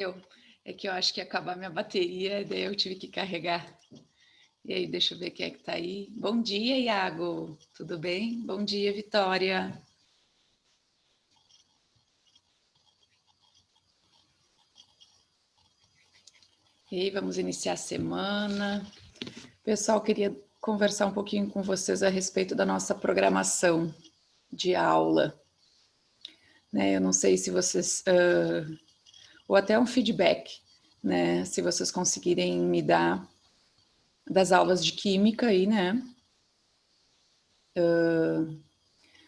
Eu, é que eu acho que ia acabar minha bateria, daí eu tive que carregar. E aí, deixa eu ver quem é que tá aí. Bom dia, Iago. Tudo bem? Bom dia, Vitória. E aí, vamos iniciar a semana. Pessoal, queria conversar um pouquinho com vocês a respeito da nossa programação de aula. Né, eu não sei se vocês... ou até um feedback, né? Se vocês conseguirem me dar das aulas de química aí, né?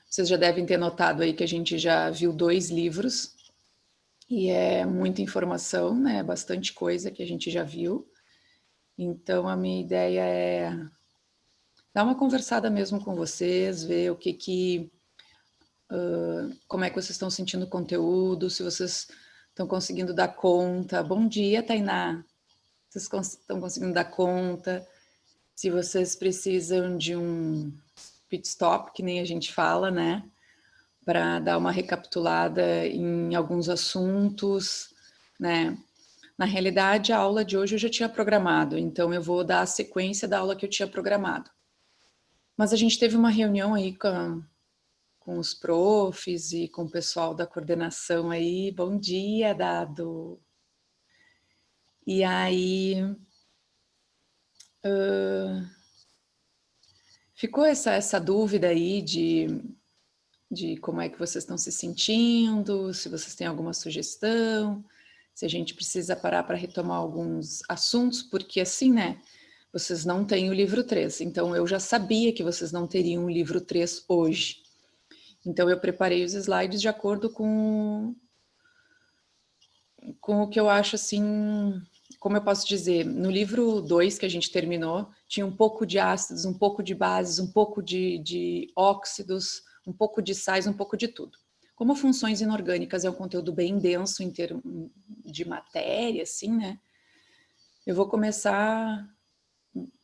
Vocês já devem ter notado aí que a gente já viu 2 livros, e é muita informação, né? Bastante coisa que a gente já viu. Então, a minha ideia é dar uma conversada mesmo com vocês, ver o como é que vocês estão sentindo o conteúdo, se vocês estão conseguindo dar conta. Bom dia, Tainá. Vocês estão conseguindo dar conta? Se vocês precisam de um pit stop, que nem a gente fala, né? Para dar uma recapitulada em alguns assuntos, né? Na realidade, a aula de hoje eu já tinha programado, então eu vou dar a sequência da aula que eu tinha programado. Mas a gente teve uma reunião aí com os profs e com o pessoal da coordenação aí. Bom dia, Dado. E aí ficou essa dúvida aí de como é que vocês estão se sentindo, se vocês têm alguma sugestão, se a gente precisa parar para retomar alguns assuntos, porque assim, né, vocês não têm o livro 3, então eu já sabia que vocês não teriam o livro 3 hoje. Então eu preparei os slides de acordo com o que eu acho assim, como eu posso dizer, no livro 2 que a gente terminou, tinha um pouco de ácidos, um pouco de bases, um pouco de óxidos, um pouco de sais, um pouco de tudo. Como funções inorgânicas é um conteúdo bem denso em termos de matéria, assim, né? Eu vou começar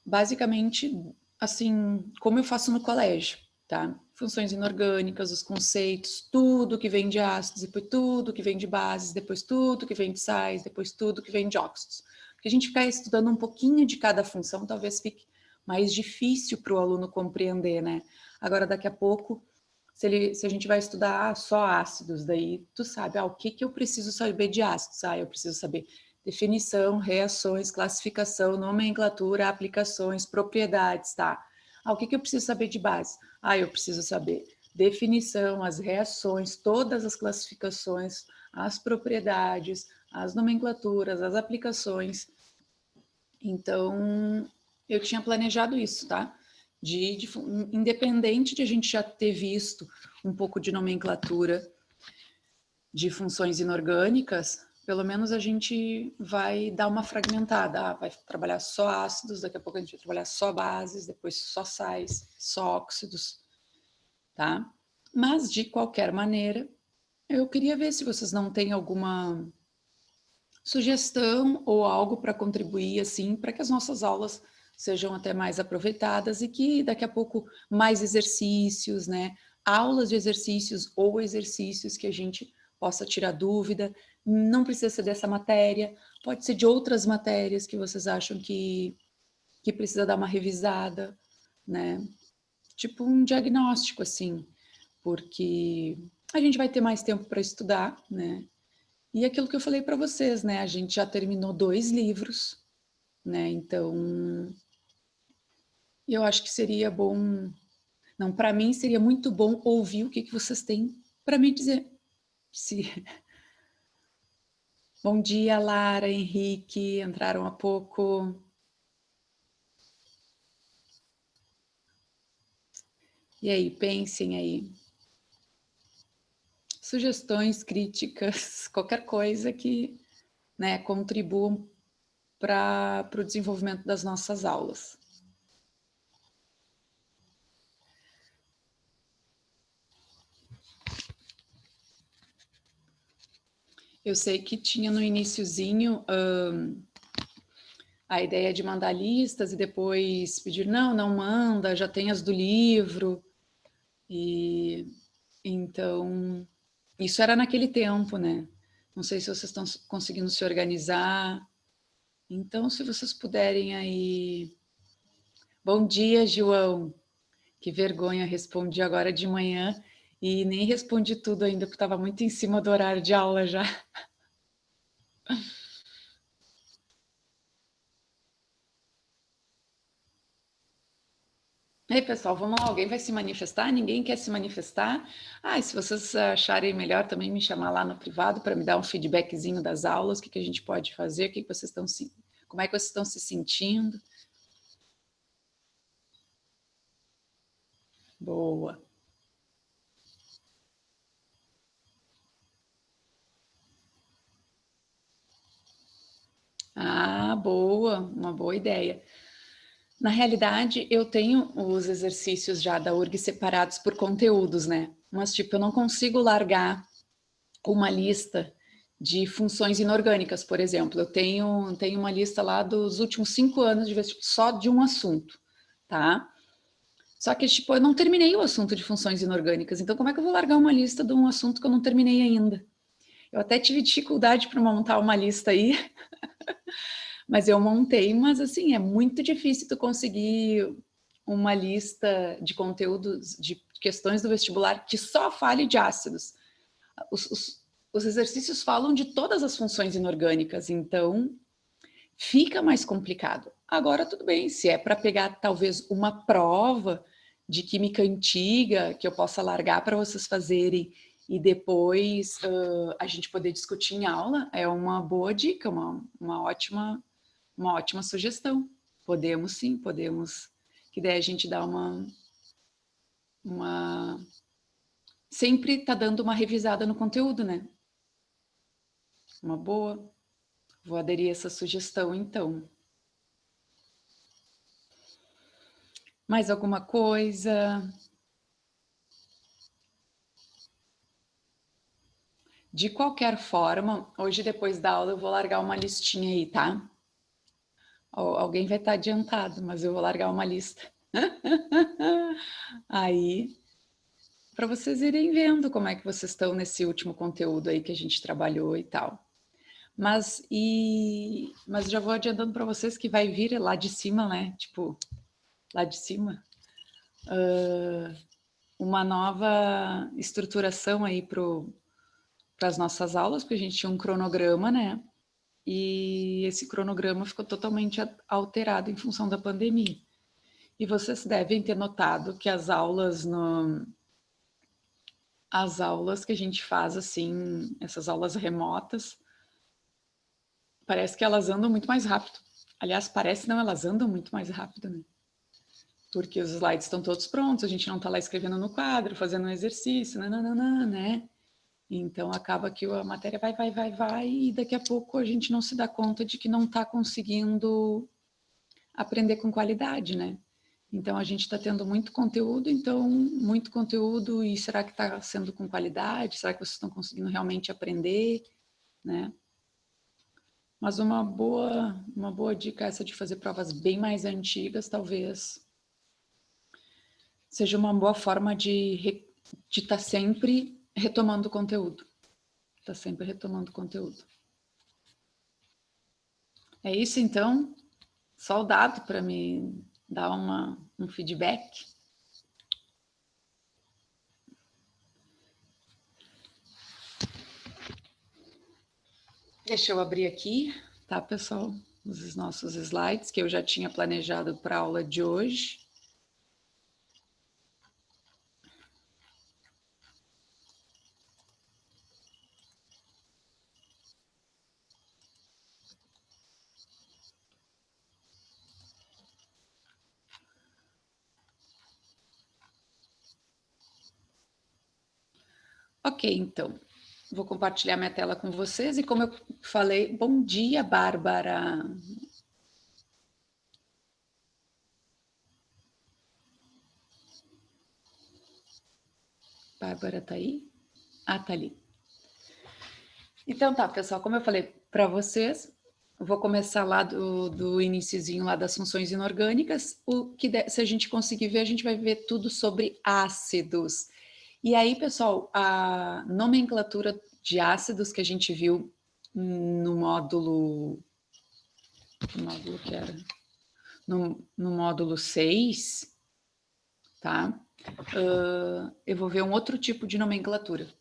basicamente assim, como eu faço no colégio, tá? Funções inorgânicas, os conceitos, tudo que vem de ácidos, depois tudo que vem de bases, depois tudo que vem de sais, depois tudo que vem de óxidos. Porque a gente ficar estudando um pouquinho de cada função, talvez fique mais difícil para o aluno compreender, né? Agora, daqui a pouco, se a gente vai estudar só ácidos, daí tu sabe, o que eu preciso saber de ácidos? Eu preciso saber definição, reações, classificação, nomenclatura, aplicações, propriedades, tá? O que eu preciso saber de base? Eu preciso saber definição, as reações, todas as classificações, as propriedades, as nomenclaturas, as aplicações. Então, eu tinha planejado isso, tá? Independente de a gente já ter visto um pouco de nomenclatura de funções inorgânicas, pelo menos a gente vai dar uma fragmentada. Vai trabalhar só ácidos, daqui a pouco a gente vai trabalhar só bases, depois só sais, só óxidos, tá? Mas, de qualquer maneira, eu queria ver se vocês não têm alguma sugestão ou algo para contribuir, assim, para que as nossas aulas sejam até mais aproveitadas e que daqui a pouco mais exercícios, né? Aulas de exercícios ou exercícios que a gente possa tirar dúvida. Não precisa ser dessa matéria, pode ser de outras matérias que vocês acham que precisa dar uma revisada, né? Tipo um diagnóstico, assim, porque a gente vai ter mais tempo para estudar, né? E aquilo que eu falei para vocês, né? A gente já terminou 2 livros, né? Então, eu acho que seria bom. Não, para mim seria muito bom ouvir o que vocês têm para me dizer. Se... Bom dia, Lara, Henrique, entraram há pouco. E aí, pensem aí. Sugestões, críticas, qualquer coisa que, né, contribuam para o desenvolvimento das nossas aulas. Eu sei que tinha no iniciozinho a ideia de mandar listas e depois pedir, não manda, já tem as do livro. E então, isso era naquele tempo, né? Não sei se vocês estão conseguindo se organizar. Então, se vocês puderem aí... Bom dia, João. Que vergonha, respondi agora de manhã e nem respondi tudo ainda, porque estava muito em cima do horário de aula já. Ei, pessoal, vamos lá, alguém vai se manifestar? Ninguém quer se manifestar? Ah, e se vocês acharem melhor também me chamar lá no privado para me dar um feedbackzinho das aulas, o que a gente pode fazer, vocês estão como é que vocês estão se sentindo? Boa. Ah, boa, uma boa ideia. Na realidade, eu tenho os exercícios já da URG separados por conteúdos, né? Mas, tipo, eu não consigo largar uma lista de funções inorgânicas, por exemplo. Eu tenho uma lista lá dos últimos 5 anos de vestibular, só de um assunto, tá? Só que, tipo, eu não terminei o assunto de funções inorgânicas, então como é que eu vou largar uma lista de um assunto que eu não terminei ainda? Eu até tive dificuldade para montar uma lista aí, mas eu montei, mas assim, é muito difícil tu conseguir uma lista de conteúdos, de questões do vestibular que só fale de ácidos. Os exercícios falam de todas as funções inorgânicas, então fica mais complicado. Agora, tudo bem, se é para pegar talvez uma prova de química antiga que eu possa largar para vocês fazerem e depois a gente poder discutir em aula, é uma boa dica, uma ótima sugestão. Podemos sim, podemos. Que daí a gente dá uma... Sempre tá dando uma revisada no conteúdo, né? Uma boa. Vou aderir a essa sugestão, então. Mais alguma coisa? De qualquer forma, hoje depois da aula eu vou largar uma listinha aí, tá? Alguém vai estar adiantado, mas eu vou largar uma lista. Aí, para vocês irem vendo como é que vocês estão nesse último conteúdo aí que a gente trabalhou e tal. Mas já vou adiantando para vocês que vai vir lá de cima, né? Tipo, lá de cima, uma nova estruturação aí para as nossas aulas, porque a gente tinha um cronograma, né? E esse cronograma ficou totalmente alterado em função da pandemia. E vocês devem ter notado que as aulas que a gente faz assim, essas aulas remotas, parece que elas andam muito mais rápido. Aliás, parece não, elas andam muito mais rápido, né? Porque os slides estão todos prontos, a gente não está lá escrevendo no quadro, fazendo um exercício, nananana, né? Então acaba que a matéria vai, e daqui a pouco a gente não se dá conta de que não está conseguindo aprender com qualidade, né? Então a gente está tendo muito conteúdo, e será que está sendo com qualidade? Será que vocês estão conseguindo realmente aprender, né? Mas uma boa dica essa de fazer provas bem mais antigas, talvez seja uma boa forma de estar sempre retomando o conteúdo. Está sempre retomando o conteúdo. É isso, então. Só o dado para me dar um feedback. Deixa eu abrir aqui, tá, pessoal? Os nossos slides que eu já tinha planejado para a aula de hoje. Ok, então, vou compartilhar minha tela com vocês e como eu falei, bom dia, Bárbara. Bárbara tá aí? Ah, tá ali. Então tá, pessoal, como eu falei para vocês, eu vou começar lá do iniciozinho lá das funções inorgânicas. Se a gente conseguir ver, a gente vai ver tudo sobre ácidos. E aí, pessoal, a nomenclatura de ácidos que a gente viu no módulo... Que módulo que era? No módulo 6, tá? Eu vou ver um outro tipo de nomenclatura,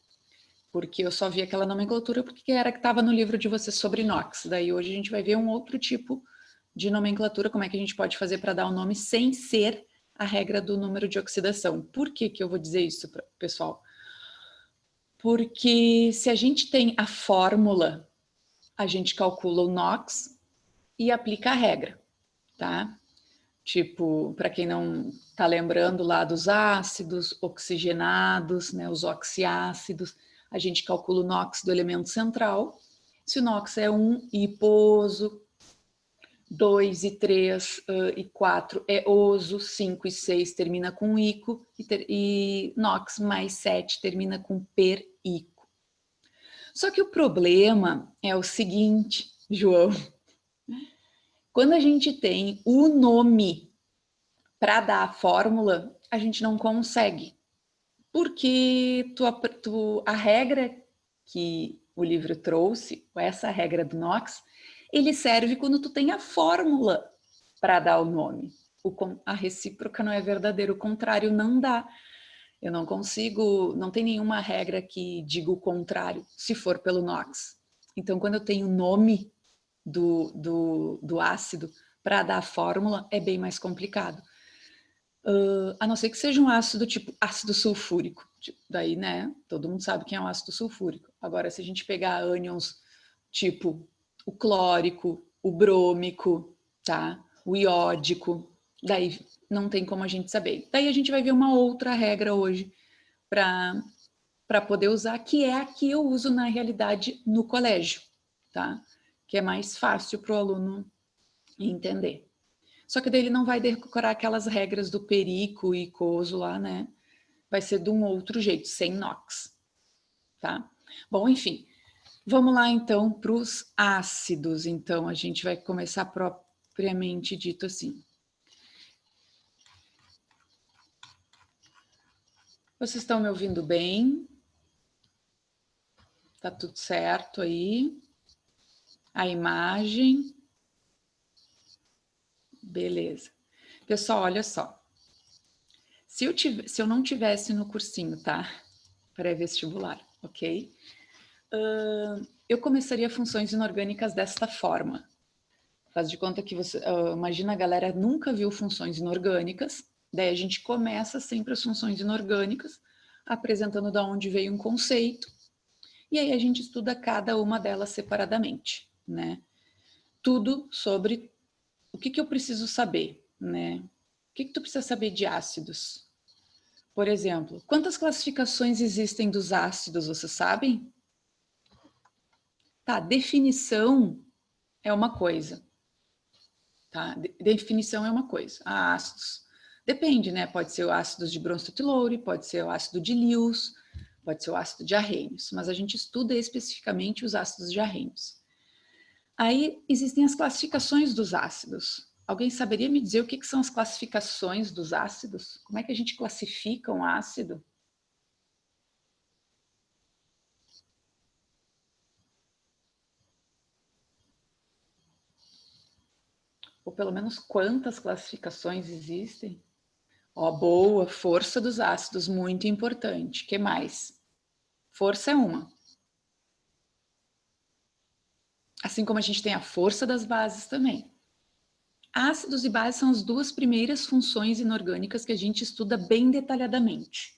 porque eu só vi aquela nomenclatura porque era que estava no livro de vocês sobre inox. Daí hoje a gente vai ver um outro tipo de nomenclatura, como é que a gente pode fazer para dar o nome sem ser a regra do número de oxidação. Por que que eu vou dizer isso, pessoal? Porque se a gente tem a fórmula, a gente calcula o NOx e aplica a regra, tá? Tipo, para quem não está lembrando lá dos ácidos oxigenados, né, os oxiácidos, a gente calcula o NOx do elemento central. Se o NOx é 1 e hiposo, 2 e 3 e 4 é oso, 5 e 6 termina com ico, e NOx mais 7 termina com perico. Só que o problema é o seguinte, João, quando a gente tem o nome para dar a fórmula, a gente não consegue. Porque a regra que o livro trouxe, essa regra do NOx, ele serve quando tu tem a fórmula para dar o nome. A recíproca não é verdadeira, o contrário não dá. Eu não consigo, não tem nenhuma regra que diga o contrário, se for pelo NOx. Então, quando eu tenho o nome do ácido para dar a fórmula, é bem mais complicado. A não ser que seja um ácido tipo ácido sulfúrico. Daí, né, todo mundo sabe que é um ácido sulfúrico. Agora, se a gente pegar ânions tipo o clórico, o brômico, tá? O iódico, daí não tem como a gente saber. Daí a gente vai ver uma outra regra hoje para poder usar, que é a que eu uso na realidade no colégio, tá? Que é mais fácil para o aluno entender. Só que daí ele não vai decorar aquelas regras do perico e coso lá, né? Vai ser de um outro jeito, sem NOx, tá? Bom, enfim, vamos lá então para os ácidos. Então, a gente vai começar propriamente dito assim. Vocês estão me ouvindo bem? Tá tudo certo aí? A imagem? Beleza. Pessoal, olha só. Se eu não tivesse no cursinho, tá? Pré-vestibular, ok? Eu começaria funções inorgânicas desta forma. Faz de conta que você... imagina a galera nunca viu funções inorgânicas, daí a gente começa sempre as funções inorgânicas, apresentando de onde veio um conceito, e aí a gente estuda cada uma delas separadamente, né? Tudo sobre o que eu preciso saber, né? O que tu precisa saber de ácidos? Por exemplo, quantas classificações existem dos ácidos, vocês sabem? Tá, definição é uma coisa, tá? Definição é uma coisa. Ácidos, depende, né? Pode ser o ácido de Bronsted-Lowry, pode ser o ácido de Lewis, pode ser o ácido de Arrhenius, mas a gente estuda especificamente os ácidos de Arrhenius. Aí existem as classificações dos ácidos. Alguém saberia me dizer o que são as classificações dos ácidos? Como é que a gente classifica um ácido? Ou pelo menos quantas classificações existem? Ó, boa, força dos ácidos, muito importante. O que mais? Força é uma. Assim como a gente tem a força das bases também. Ácidos e bases são as duas primeiras funções inorgânicas que a gente estuda bem detalhadamente.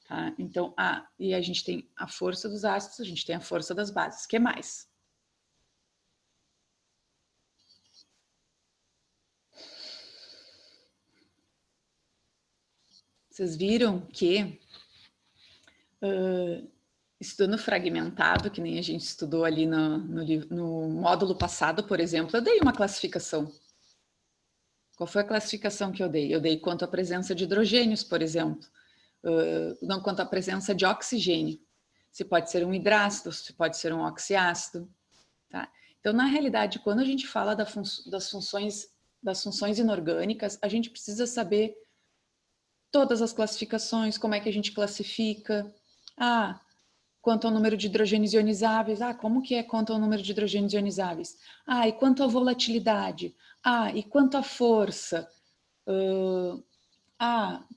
Tá? Então, e a gente tem a força dos ácidos, a gente tem a força das bases. O que mais? Vocês viram que estudando fragmentado, que nem a gente estudou ali no módulo passado, por exemplo, eu dei uma classificação. Qual foi a classificação que eu dei? Eu dei quanto à presença de hidrogênios, por exemplo. Não quanto à presença de oxigênio. Se pode ser um hidrácido, se pode ser um oxiácido. Tá? Então, na realidade, quando a gente fala das funções inorgânicas, a gente precisa saber todas as classificações, como é que a gente classifica. Quanto ao número de hidrogênios ionizáveis, como que é quanto ao número de hidrogênios ionizáveis? E quanto à volatilidade? E quanto à força?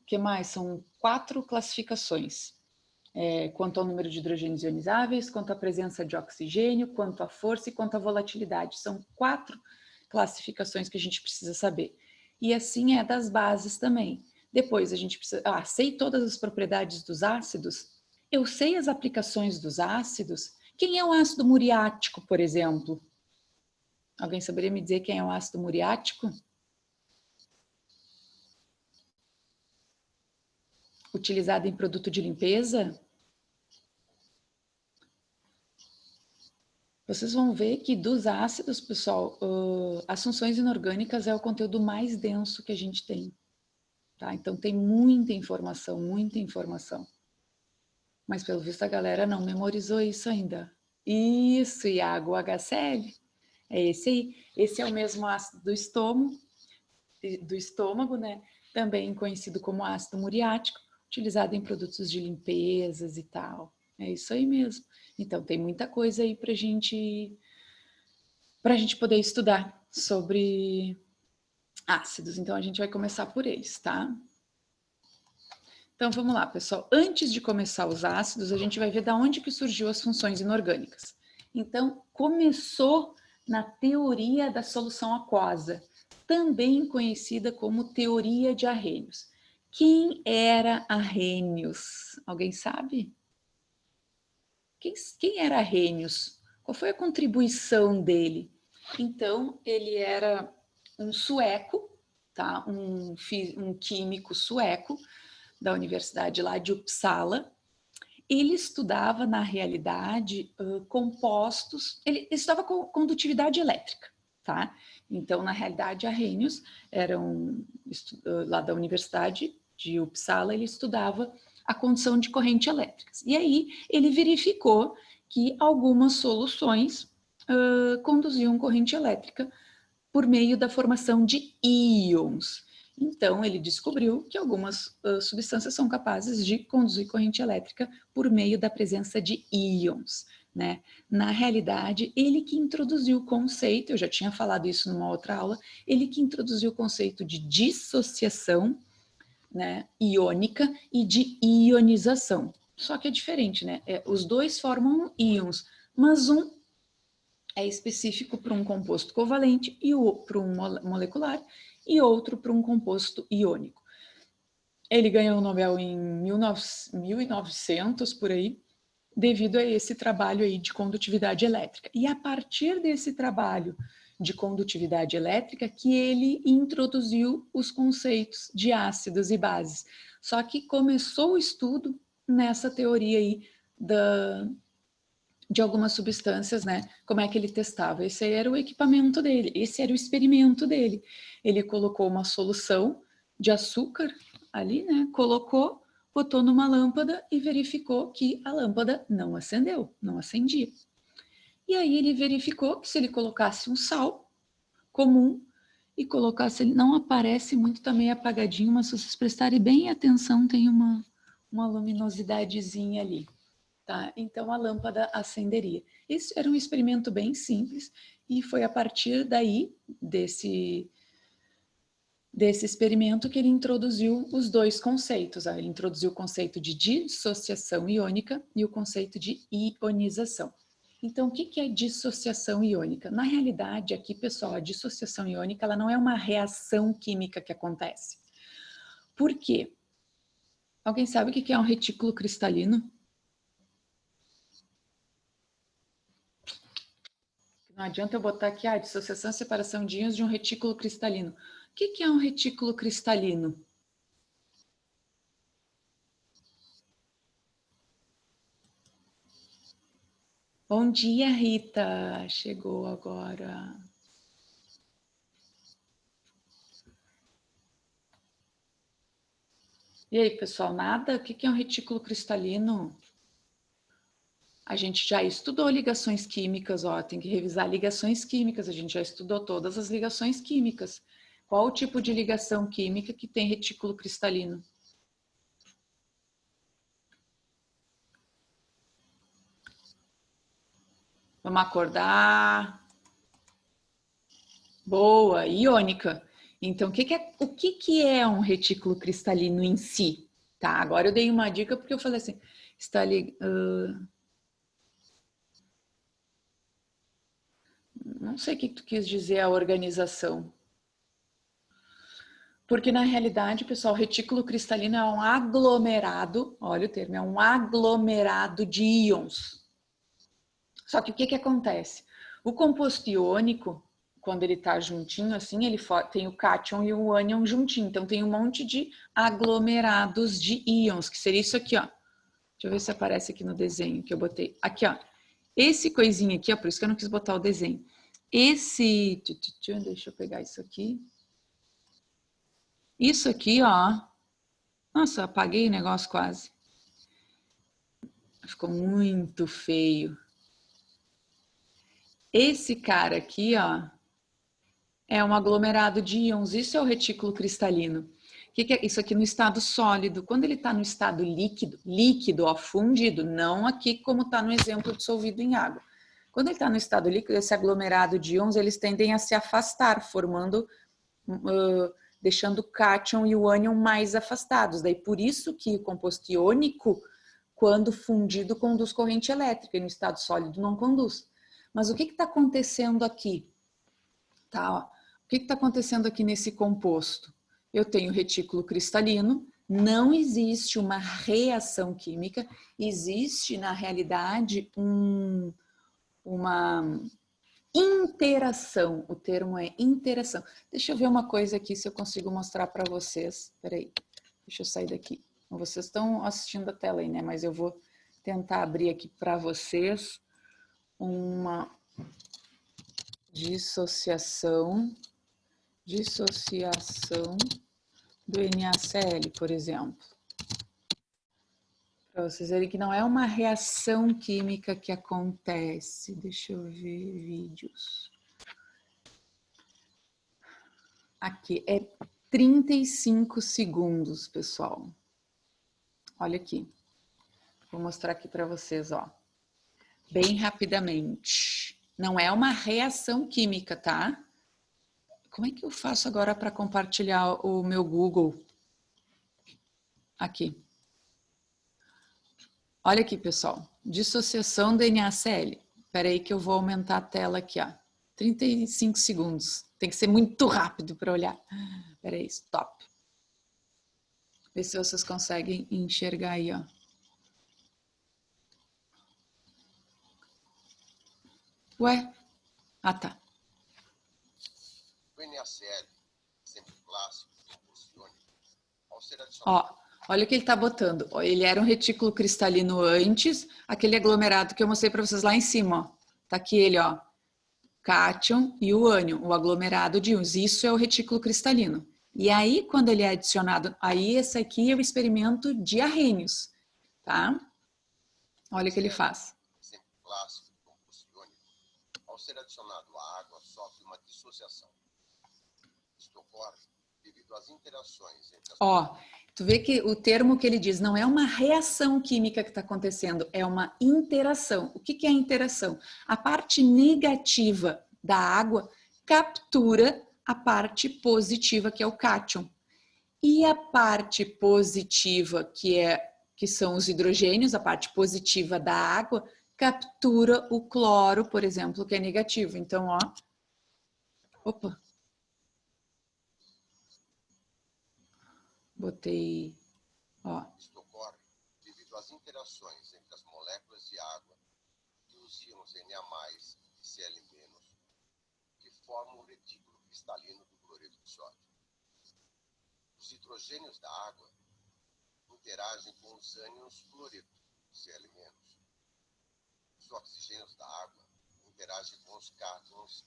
Que mais? São 4 classificações. Quanto ao número de hidrogênios ionizáveis, quanto à presença de oxigênio, quanto à força e quanto à volatilidade. São 4 classificações que a gente precisa saber. E assim é das bases também. Depois a gente precisa... sei todas as propriedades dos ácidos? Eu sei as aplicações dos ácidos? Quem é o ácido muriático, por exemplo? Alguém saberia me dizer quem é o ácido muriático? Utilizado em produto de limpeza? Vocês vão ver que dos ácidos, pessoal, as funções inorgânicas é o conteúdo mais denso que a gente tem. Tá? Então tem muita informação, muita informação. Mas pelo visto a galera não memorizou isso ainda. Isso, Iago, o HCl. É esse aí. Esse é o mesmo ácido do estômago, né? Também conhecido como ácido muriático, utilizado em produtos de limpezas e tal. É isso aí mesmo. Então tem muita coisa aí para a gente poder estudar sobre ácidos. Então a gente vai começar por eles, tá? Então vamos lá, pessoal. Antes de começar os ácidos, a gente vai ver da onde que surgiu as funções inorgânicas. Então começou na teoria da solução aquosa, também conhecida como teoria de Arrhenius. Quem era Arrhenius? Alguém sabe? Quem era Arrhenius? Qual foi a contribuição dele? Então, ele era um sueco, tá? um químico sueco da Universidade lá de Uppsala. Ele estudava, na realidade, compostos, ele estudava condutividade elétrica, tá? Então, na realidade, Arrhenius era lá da Universidade de Uppsala, ele estudava a condução de corrente elétricas. E aí, ele verificou que algumas soluções conduziam corrente elétrica por meio da formação de íons. Então, ele descobriu que algumas substâncias são capazes de conduzir corrente elétrica por meio da presença de íons, né? Na realidade, ele que introduziu o conceito, eu já tinha falado isso numa outra aula, ele que introduziu o conceito de dissociação, né, iônica e de ionização. Só que é diferente, né? Os dois formam íons, mas um é específico para um composto covalente e para um molecular e outro para um composto iônico. Ele ganhou o Nobel em 1900, por aí, devido a esse trabalho aí de condutividade elétrica. E a partir desse trabalho de condutividade elétrica que ele introduziu os conceitos de ácidos e bases. Só que começou o estudo nessa teoria aí de algumas substâncias, né? Como é que ele testava? Esse aí era o equipamento dele, esse era o experimento dele. Ele colocou uma solução de açúcar ali, né? Colocou, botou numa lâmpada e verificou que a lâmpada não acendeu, não acendia. E aí ele verificou que se ele colocasse um sal comum e colocasse, ele não aparece muito também apagadinho, mas se vocês prestarem bem atenção, tem uma luminosidadezinha ali. Tá? Então a lâmpada acenderia. Isso era um experimento bem simples e foi a partir daí, desse experimento, que ele introduziu os dois conceitos. Ele introduziu o conceito de dissociação iônica e o conceito de ionização. Então, o que é dissociação iônica? Na realidade, aqui, pessoal, a dissociação iônica ela não é uma reação química que acontece. Por quê? Alguém sabe o que é um retículo cristalino? Não adianta eu botar aqui a dissociação e separação de íons de um retículo cristalino. O que é um retículo cristalino? Bom dia, Rita. Chegou agora. E aí, pessoal, nada? O que é um retículo cristalino? A gente já estudou ligações químicas, ó, tem que revisar ligações químicas, a gente já estudou todas as ligações químicas. Qual o tipo de ligação química que tem retículo cristalino? Vamos acordar. Boa, iônica. Então, o que é um retículo cristalino em si? Tá, agora eu dei uma dica porque eu falei assim, está ali... não sei o que tu quis dizer a organização. Porque, na realidade, pessoal, retículo cristalino é um aglomerado, olha o termo, é um aglomerado de íons. Só que o que acontece? O composto iônico, quando ele está juntinho assim, ele tem o cátion e o ânion juntinho. Então, tem um monte de aglomerados de íons, que seria isso aqui, ó. Deixa eu ver se aparece aqui no desenho que eu botei. Aqui, ó. Esse coisinho aqui, ó, por isso que eu não quis botar o desenho. Esse... deixa eu pegar isso aqui. Isso aqui, ó. Nossa, apaguei o negócio quase. Ficou muito feio. Esse cara aqui, ó, é um aglomerado de íons. Isso é o retículo cristalino. O que é isso aqui no estado sólido? Quando ele está no estado líquido, ó, fundido, não aqui como está no exemplo dissolvido em água. Quando ele está no estado líquido, esse aglomerado de íons, eles tendem a se afastar, formando... deixando o cátion e o ânion mais afastados. Daí por isso que o composto iônico, quando fundido, conduz corrente elétrica e no estado sólido não conduz. Mas o que está acontecendo aqui? Tá, ó. O que está acontecendo aqui nesse composto? Eu tenho retículo cristalino, não existe uma reação química, existe na realidade uma interação, o termo é interação. Deixa eu ver uma coisa aqui, se eu consigo mostrar para vocês. Peraí, deixa eu sair daqui. Vocês estão assistindo a tela aí, né? Mas eu vou tentar abrir aqui para vocês uma dissociação do NaCl, por exemplo. Para vocês verem que não é uma reação química que acontece. Deixa eu ver vídeos. Aqui, é 35 segundos, pessoal. Olha aqui. Vou mostrar aqui para vocês, ó. Bem rapidamente. Não é uma reação química, tá? Como é que eu faço agora para compartilhar o meu Google? Aqui. Olha aqui, pessoal. Dissociação do NaCl. Espera aí que eu vou aumentar a tela aqui, ó. 35 segundos. Tem que ser muito rápido para olhar. Espera aí, stop. Vê se vocês conseguem enxergar aí, ó. Ué? Ah, tá. O NaCl, sempre clássico, funciona. Ao ser adicionado... Ó, olha o que ele está botando. Ele era um retículo cristalino antes, aquele aglomerado que eu mostrei para vocês lá em cima, ó. Tá aqui ele, ó. Cátion e o ânion, o aglomerado de íons. Isso é o retículo cristalino. E aí, quando ele é adicionado, aí esse aqui é o experimento de Arrhenius, tá? Olha o que ele faz. Sempre clássico, composto iônico. Ao ser adicionado à água, sofre uma dissociação. Isto ocorre devido às interações entre as... Ó, tu vê que o termo que ele diz não é uma reação química que está acontecendo, é uma interação. O que é a interação? A parte negativa da água captura a parte positiva, que é o cátion. E a parte positiva, que são os hidrogênios, a parte positiva da água, captura o cloro, por exemplo, que é negativo. Então, ó, opa, botei, ó. Isto ocorre devido às interações entre as moléculas de água e os íons Na+, e Cl-, que formam o retículo cristalino do cloreto de sódio. Os hidrogênios da água interagem com os ânions fluoreto, Cl-. Os oxigênios da água interagem com os cátions.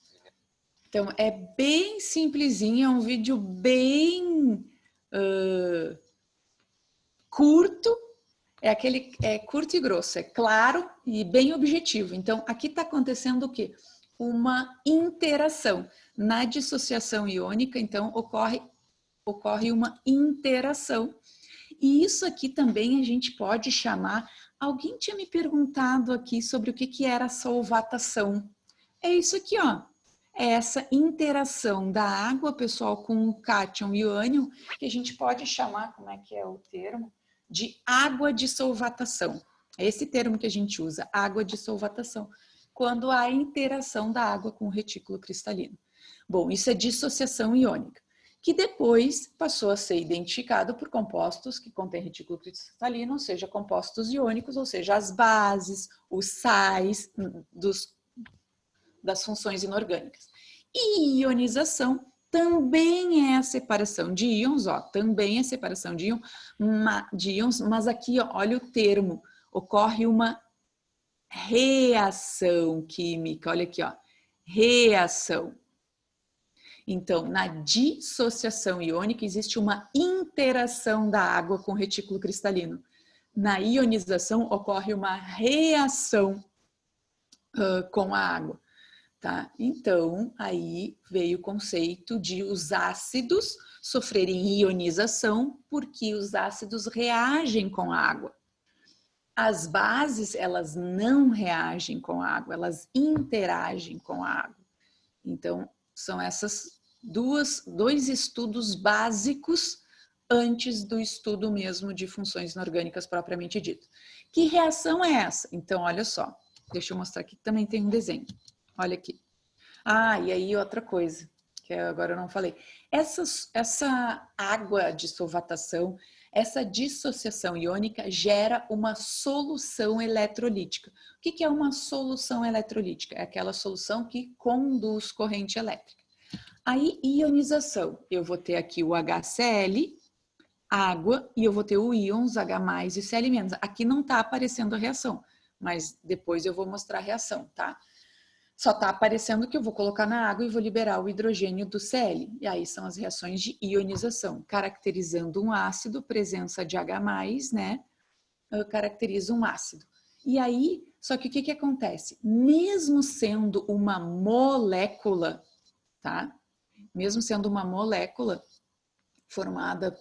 Então, é bem simplesinho, é um vídeo bem curto, é curto e grosso, é claro e bem objetivo. Então, aqui está acontecendo o quê? Uma interação. Na dissociação iônica, então, ocorre uma interação. E isso aqui também a gente pode chamar... Alguém tinha me perguntado aqui sobre o que era a solvatação. É isso aqui, ó. É essa interação da água, pessoal, com o cátion e o ânion, que a gente pode chamar, como é que é o termo? De água de solvatação. É esse termo que a gente usa, água de solvatação, quando há interação da água com o retículo cristalino. Bom, isso é dissociação iônica, que depois passou a ser identificado por compostos que contêm retículo cristalino, ou seja, compostos iônicos, ou seja, as bases, os sais das funções inorgânicas. E ionização também é a separação de íons, ó, também é separação de íons, mas aqui, ó, olha o termo, ocorre uma reação química, olha aqui, ó, reação. Então, na dissociação iônica existe uma interação da água com o retículo cristalino. Na ionização ocorre uma reação com a água. Tá? Então, aí veio o conceito de os ácidos sofrerem ionização porque os ácidos reagem com a água. As bases, elas não reagem com a água, elas interagem com a água. Então, são essas dois estudos básicos antes do estudo mesmo de funções inorgânicas propriamente dito. Que reação é essa? Então, olha só, deixa eu mostrar aqui, também tem um desenho. Olha aqui. Ah, e aí outra coisa, que agora eu não falei. Essa água de solvatação, essa dissociação iônica gera uma solução eletrolítica. O que é uma solução eletrolítica? É aquela solução que conduz corrente elétrica. Aí, ionização. Eu vou ter aqui o HCl, água, e eu vou ter o íons H+, e Cl-. Aqui não está aparecendo a reação, mas depois eu vou mostrar a reação, tá? Só está aparecendo que eu vou colocar na água e vou liberar o hidrogênio do Cl. E aí são as reações de ionização, caracterizando um ácido, presença de H+, né? Caracteriza um ácido. E aí, só que o que acontece? Mesmo sendo uma molécula, tá? Mesmo sendo uma molécula formada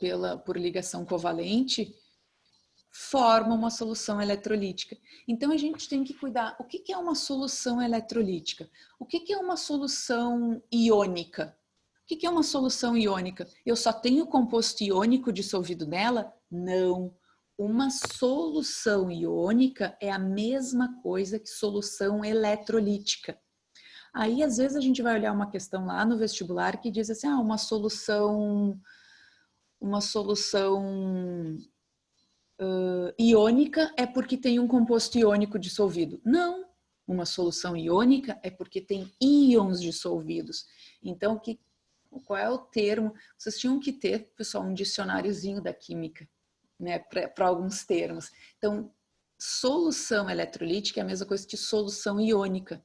por ligação covalente, forma uma solução eletrolítica. Então, a gente tem que cuidar. O que é uma solução eletrolítica? O que é uma solução iônica? O que é uma solução iônica? Eu só tenho composto iônico dissolvido nela? Não. Uma solução iônica é a mesma coisa que solução eletrolítica. Aí, às vezes, a gente vai olhar uma questão lá no vestibular que diz assim, uma solução iônica é porque tem um composto iônico dissolvido. Não, uma solução iônica é porque tem íons dissolvidos. Então, qual é o termo? Vocês tinham que ter, pessoal, um dicionáriozinho da química, né, para alguns termos. Então, solução eletrolítica é a mesma coisa que solução iônica.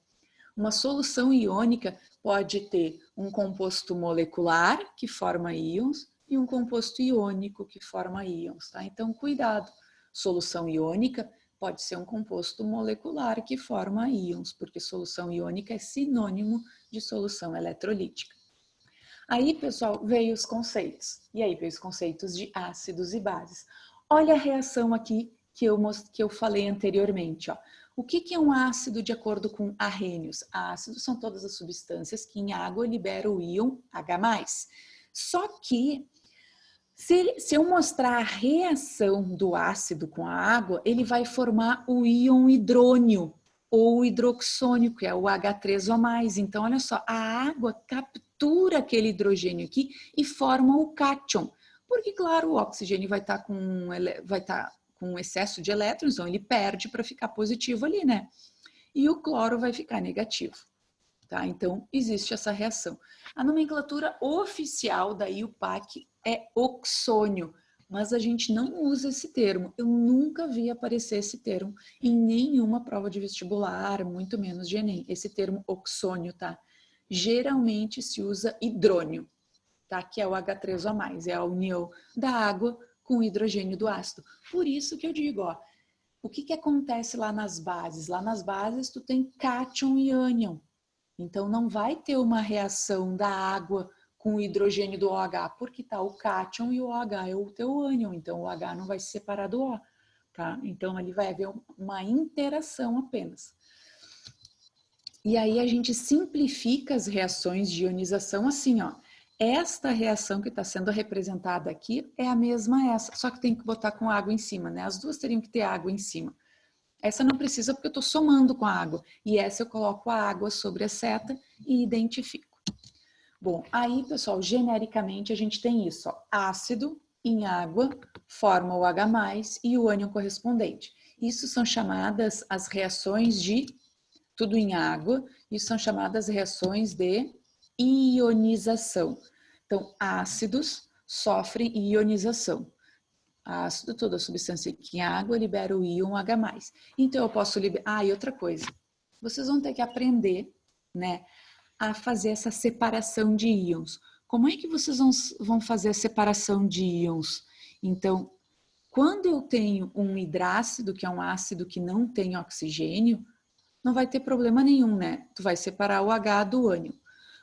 Uma solução iônica pode ter um composto molecular que forma íons e um composto iônico que forma íons, tá? Então, cuidado. Solução iônica pode ser um composto molecular que forma íons, porque solução iônica é sinônimo de solução eletrolítica. Aí, pessoal, veio os conceitos. E aí veio os conceitos de ácidos e bases. Olha a reação aqui que eu falei anteriormente, ó. O que é um ácido de acordo com Arrhenius? Ácidos são todas as substâncias que em água liberam o íon H+. Só que, se eu mostrar a reação do ácido com a água, ele vai formar o íon hidrônio ou o hidroxônio, que é o H3O+. Então, olha só, a água captura aquele hidrogênio aqui e forma o cátion. Porque, claro, o oxigênio vai estar com excesso de elétrons, então ele perde para ficar positivo ali, né? E o cloro vai ficar negativo. Tá? Então, existe essa reação. A nomenclatura oficial da IUPAC é oxônio, mas a gente não usa esse termo. Eu nunca vi aparecer esse termo em nenhuma prova de vestibular, muito menos de Enem. Esse termo oxônio, tá? Geralmente se usa hidrônio, tá? Que é o H3O+, é a união da água com o hidrogênio do ácido. Por isso que eu digo, ó, o que acontece lá nas bases? Lá nas bases tu tem cátion e ânion. Então, não vai ter uma reação da água com o hidrogênio do OH? Porque tá o cátion e o OH é o teu ânion, então o H não vai se separar do O, tá? Então ali vai haver uma interação apenas. E aí a gente simplifica as reações de ionização assim, ó. Esta reação que está sendo representada aqui é a mesma essa, só que tem que botar com água em cima, né? As duas teriam que ter água em cima. Essa não precisa porque eu estou somando com a água. E essa eu coloco a água sobre a seta e identifico. Bom, aí, pessoal, genericamente a gente tem isso, ó. Ácido em água forma o H+, e o ânion correspondente. Isso são chamadas as reações de, tudo em água, isso são chamadas reações de ionização. Então, ácidos sofrem ionização. Ácido, toda substância que em água libera o íon H+. Então, eu posso liberar... Ah, e outra coisa. Vocês vão ter que aprender, né, a fazer essa separação de íons. Como é que vocês vão fazer a separação de íons? Então, quando eu tenho um hidrácido, que é um ácido que não tem oxigênio, não vai ter problema nenhum, né? Tu vai separar o H do ânion.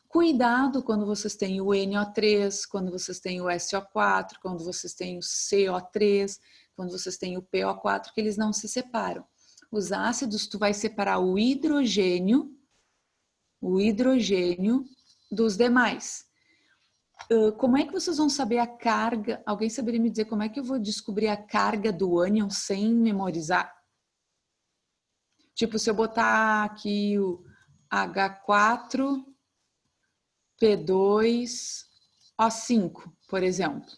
Cuidado quando vocês têm o NO3, quando vocês têm o SO4, quando vocês têm o CO3, quando vocês têm o PO4, que eles não se separam. Os ácidos, tu vai separar o hidrogênio dos demais. Como é que vocês vão saber a carga? Alguém saberia me dizer como é que eu vou descobrir a carga do ânion sem memorizar? Tipo, se eu botar aqui o H4, P2O5, por exemplo.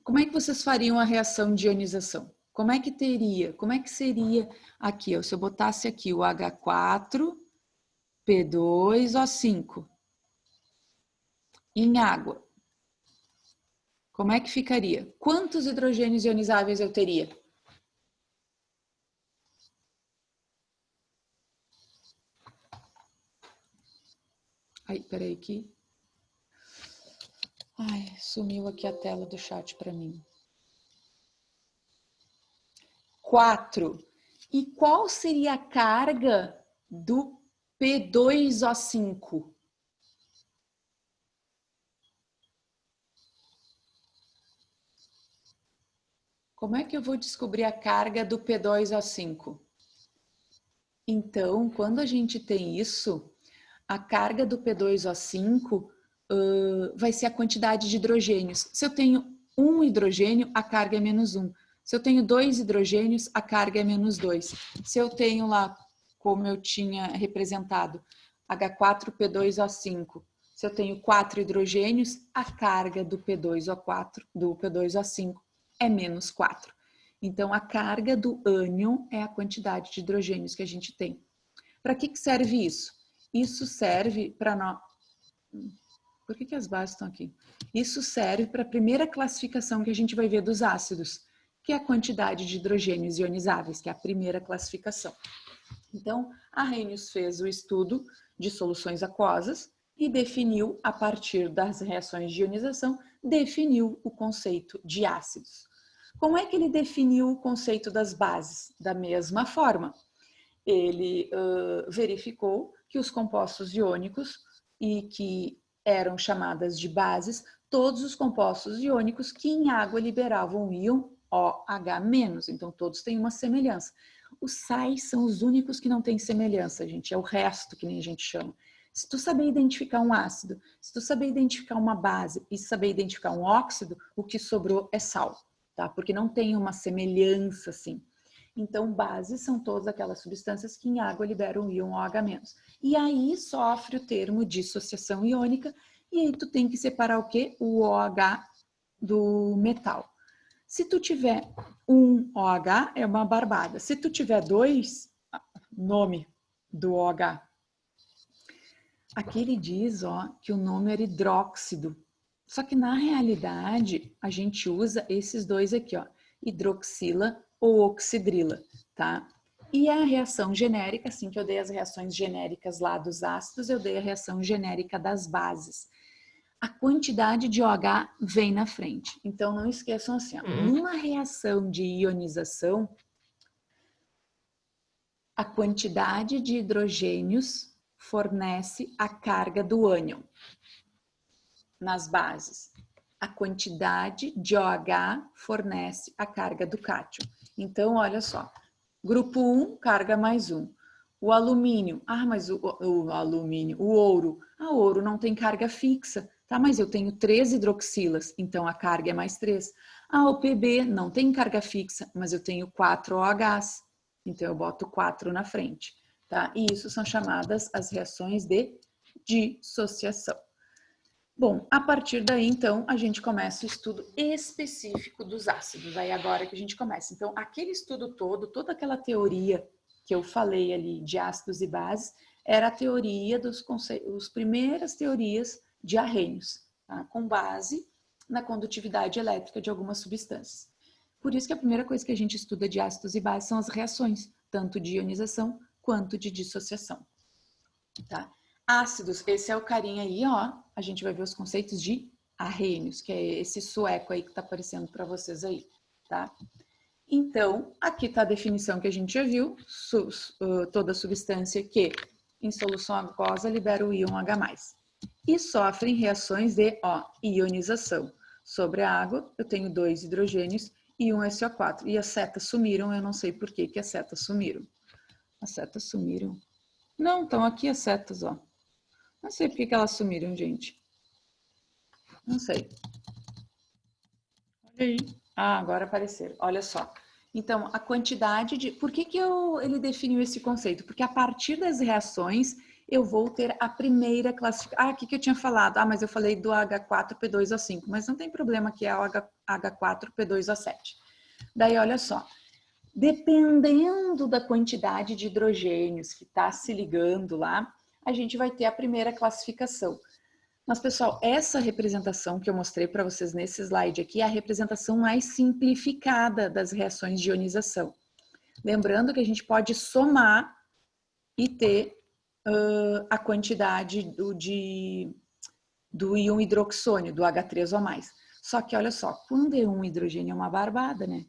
Como é que vocês fariam a reação de ionização? Como é que seria aqui, ó, se eu botasse aqui o H4, P2O5 em água? Como é que ficaria? Quantos hidrogênios ionizáveis eu teria? Ai, peraí aqui. Ai, sumiu aqui a tela do chat para mim. 4. E qual seria a carga do P2O5? Como é que eu vou descobrir a carga do P2O5? Então, quando a gente tem isso, a carga do P2O5 vai ser a quantidade de hidrogênios. Se eu tenho um hidrogênio, a carga é -1. Se eu tenho 2 hidrogênios, a carga é -2. Se eu tenho lá, como eu tinha representado, H4P2O5, se eu tenho 4 hidrogênios, a carga do P2O5 é -4. Então, a carga do ânion é a quantidade de hidrogênios que a gente tem. Para que serve isso? Isso serve para nós... Por que as bases estão aqui? Isso serve para a primeira classificação que a gente vai ver dos ácidos, que é a quantidade de hidrogênios ionizáveis, que é a primeira classificação. Então, Arrhenius fez o estudo de soluções aquosas e definiu, a partir das reações de ionização, definiu o conceito de ácidos. Como é que ele definiu o conceito das bases? Da mesma forma. Ele verificou que os compostos iônicos e que eram chamadas de bases, todos os compostos iônicos que em água liberavam o íon OH-, então todos têm uma semelhança. Os sais são os únicos que não têm semelhança, gente, é o resto que nem a gente chama. Se tu saber identificar um ácido, se tu saber identificar uma base e saber identificar um óxido, o que sobrou é sal, tá? Porque não tem uma semelhança assim. Então, bases são todas aquelas substâncias que em água liberam o íon OH-. E aí sofre o termo dissociação iônica, e aí tu tem que separar o quê? O OH do metal. Se tu tiver um OH, é uma barbada. Se tu tiver 2, nome do OH. Aqui ele diz, ó, que o nome era hidróxido. Só que na realidade, a gente usa esses dois aqui, ó, hidroxila ou oxidrila, tá? E a reação genérica, assim que eu dei as reações genéricas lá dos ácidos, eu dei a reação genérica das bases. A quantidade de OH vem na frente. Então, não esqueçam assim, ó, numa reação de ionização, a quantidade de hidrogênios fornece a carga do ânion nas bases. A quantidade de OH fornece a carga do cátion. Então, olha só, grupo 1, carga mais 1. O alumínio, mas o alumínio, o ouro, o ouro não tem carga fixa, tá? Mas eu tenho 3 hidroxilas, então a carga é mais 3. O PB não tem carga fixa, mas eu tenho 4 OHs, então eu boto 4 na frente, tá? E isso são chamadas as reações de dissociação. Bom, a partir daí, então, a gente começa o estudo específico dos ácidos. Aí agora que a gente começa. Então, aquele estudo todo, toda aquela teoria que eu falei ali de ácidos e bases, era a teoria as primeiras teorias de Arrhenius, tá? Com base na condutividade elétrica de algumas substâncias. Por isso que a primeira coisa que a gente estuda de ácidos e bases são as reações, tanto de ionização quanto de dissociação, tá? Ácidos, esse é o carinha aí, ó. A gente vai ver os conceitos de Arrhenius, que é esse sueco aí que tá aparecendo para vocês aí, tá? Então, aqui tá a definição que a gente já viu. Toda substância que em solução aquosa libera o íon H+. E sofrem reações de ionização. Sobre a água, eu tenho 2 hidrogênios e um SO4. E as setas sumiram, eu não sei por que as setas sumiram. As setas sumiram. Não, estão aqui as setas, ó. Não sei por que elas sumiram, gente. Não sei. Olha aí. Agora apareceram. Olha só. Então, a quantidade de... Por que ele definiu esse conceito? Porque a partir das reações, eu vou ter a primeira classificação. O que eu tinha falado? Mas eu falei do H4P2O5. Mas não tem problema que é o H4P2O7. Daí, olha só. Dependendo da quantidade de hidrogênios que está se ligando lá, a gente vai ter a primeira classificação. Mas, pessoal, essa representação que eu mostrei para vocês nesse slide aqui é a representação mais simplificada das reações de ionização. Lembrando que a gente pode somar e ter a quantidade do íon hidroxônio, do H3O+. Só que, olha só, quando é um hidrogênio é uma barbada, né?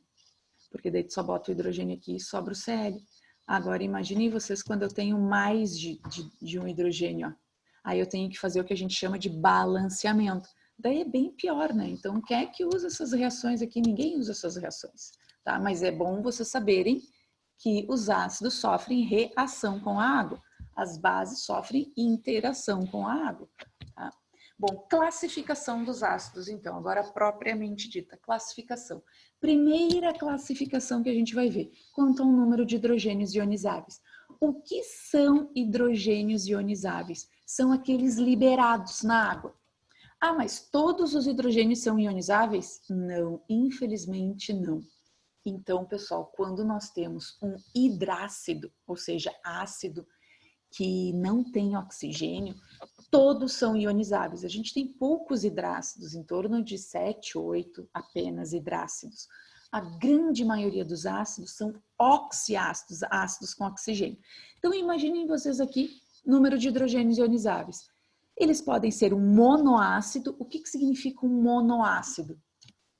Porque daí tu só bota o hidrogênio aqui e sobra o Cl. Agora, imaginem vocês quando eu tenho mais de um hidrogênio, ó. Aí eu tenho que fazer o que a gente chama de balanceamento. Daí é bem pior, né? Então, quem é que usa essas reações aqui? Ninguém usa essas reações, tá? Mas é bom vocês saberem que os ácidos sofrem reação com a água. As bases sofrem interação com a água, tá? Bom, classificação dos ácidos, então, agora propriamente dita, classificação. Primeira classificação que a gente vai ver, quanto ao número de hidrogênios ionizáveis. O que são hidrogênios ionizáveis? São aqueles liberados na água. Mas todos os hidrogênios são ionizáveis? Não, infelizmente não. Então, pessoal, quando nós temos um hidrácido, ou seja, ácido, que não tem oxigênio, todos são ionizáveis. A gente tem poucos hidrácidos, em torno de 7, 8 apenas hidrácidos. A grande maioria dos ácidos são oxiácidos, ácidos com oxigênio. Então, imaginem vocês aqui, número de hidrogênios ionizáveis. Eles podem ser um monoácido. O que significa um monoácido?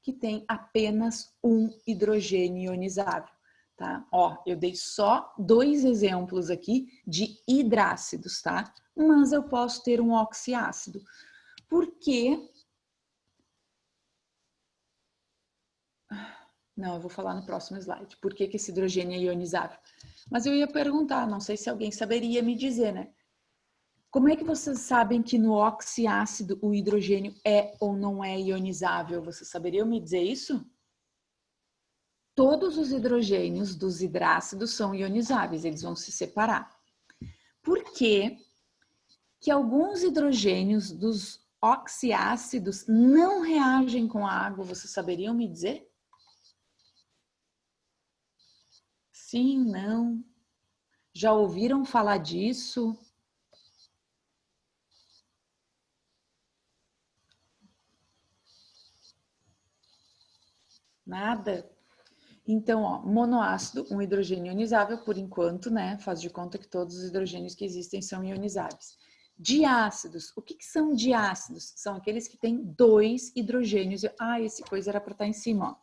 Que tem apenas um hidrogênio ionizável. Tá? Eu dei só 2 exemplos aqui de hidrácidos, tá? Mas eu posso ter um oxiácido. Por quê? Não, eu vou falar no próximo slide. Por que esse hidrogênio é ionizável? Mas eu ia perguntar, não sei se alguém saberia me dizer, né? Como é que vocês sabem que no oxiácido o hidrogênio é ou não é ionizável? Vocês saberiam me dizer isso? Todos os hidrogênios dos hidrácidos são ionizáveis, eles vão se separar. Por que alguns hidrogênios dos oxiácidos não reagem com a água? Vocês saberiam me dizer? Sim, não? Já ouviram falar disso? Nada? Então, monoácido, um hidrogênio ionizável, por enquanto, né? Faz de conta que todos os hidrogênios que existem são ionizáveis. Diácidos, o que são diácidos? São aqueles que têm 2 hidrogênios. Esse coisa era para estar em cima, ó.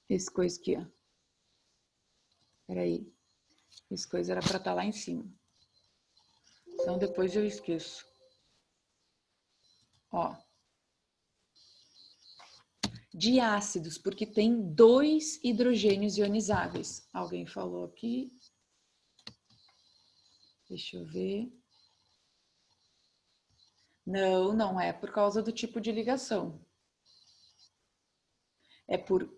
Esse coisa aqui, ó. Peraí. Esse coisa era para estar lá em cima. Então depois eu esqueço. Ó. Diácidos, porque tem 2 hidrogênios ionizáveis. Alguém falou aqui. Deixa eu ver. Não, não é por causa do tipo de ligação. É por...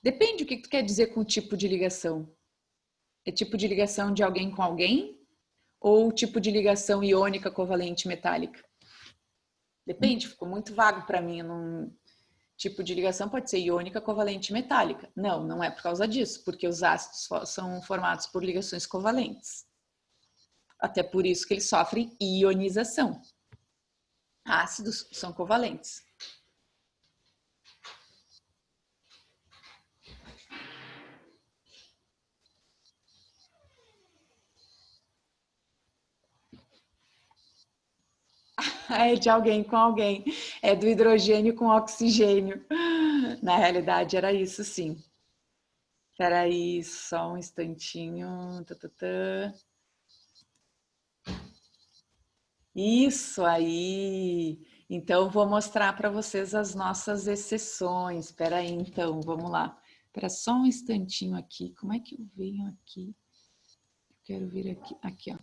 Depende o que tu quer dizer com o tipo de ligação. É tipo de ligação de alguém com alguém? Ou tipo de ligação iônica covalente metálica? Depende, ficou muito vago para mim. Tipo de ligação pode ser iônica covalente metálica. Não, não é por causa disso, porque os ácidos são formados por ligações covalentes. Até por isso que eles sofrem ionização. Ácidos são covalentes. É de alguém com alguém. É do hidrogênio com oxigênio. Na realidade era isso, sim. Espera aí, só um instantinho. Isso aí. Então, vou mostrar para vocês as nossas exceções. Espera aí, então, vamos lá. Espera só um instantinho aqui. Como é que eu venho aqui? Eu quero vir aqui. Aqui, ó.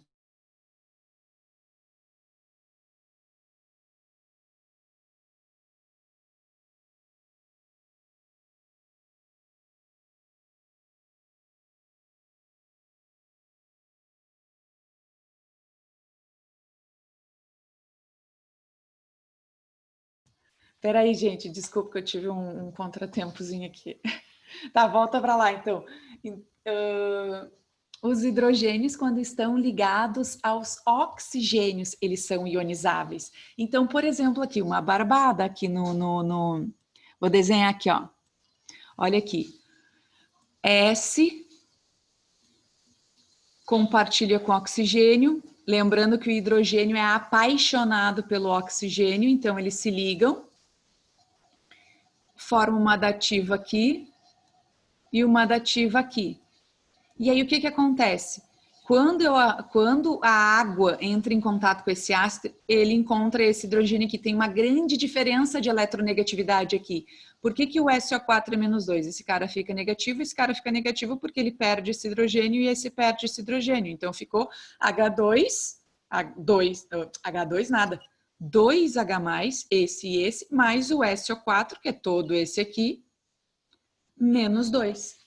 Espera aí, gente. Desculpa que eu tive um contratempozinho aqui. Tá, volta para lá, então. Os hidrogênios, quando estão ligados aos oxigênios, eles são ionizáveis. Então, por exemplo, aqui, uma barbada aqui no... Vou desenhar aqui, ó. Olha aqui. S compartilha com oxigênio. Lembrando que o hidrogênio é apaixonado pelo oxigênio, então eles se ligam. Forma uma dativa aqui e uma dativa aqui. E aí o que acontece? Quando a água entra em contato com esse ácido, ele encontra esse hidrogênio que tem uma grande diferença de eletronegatividade aqui. Por que o SO4 é menos 2? Esse cara fica negativo, esse cara fica negativo porque ele perde esse hidrogênio e esse perde esse hidrogênio. Então ficou H2 nada, 2H+, esse e esse, mais o SO4, que é todo esse aqui, menos 2.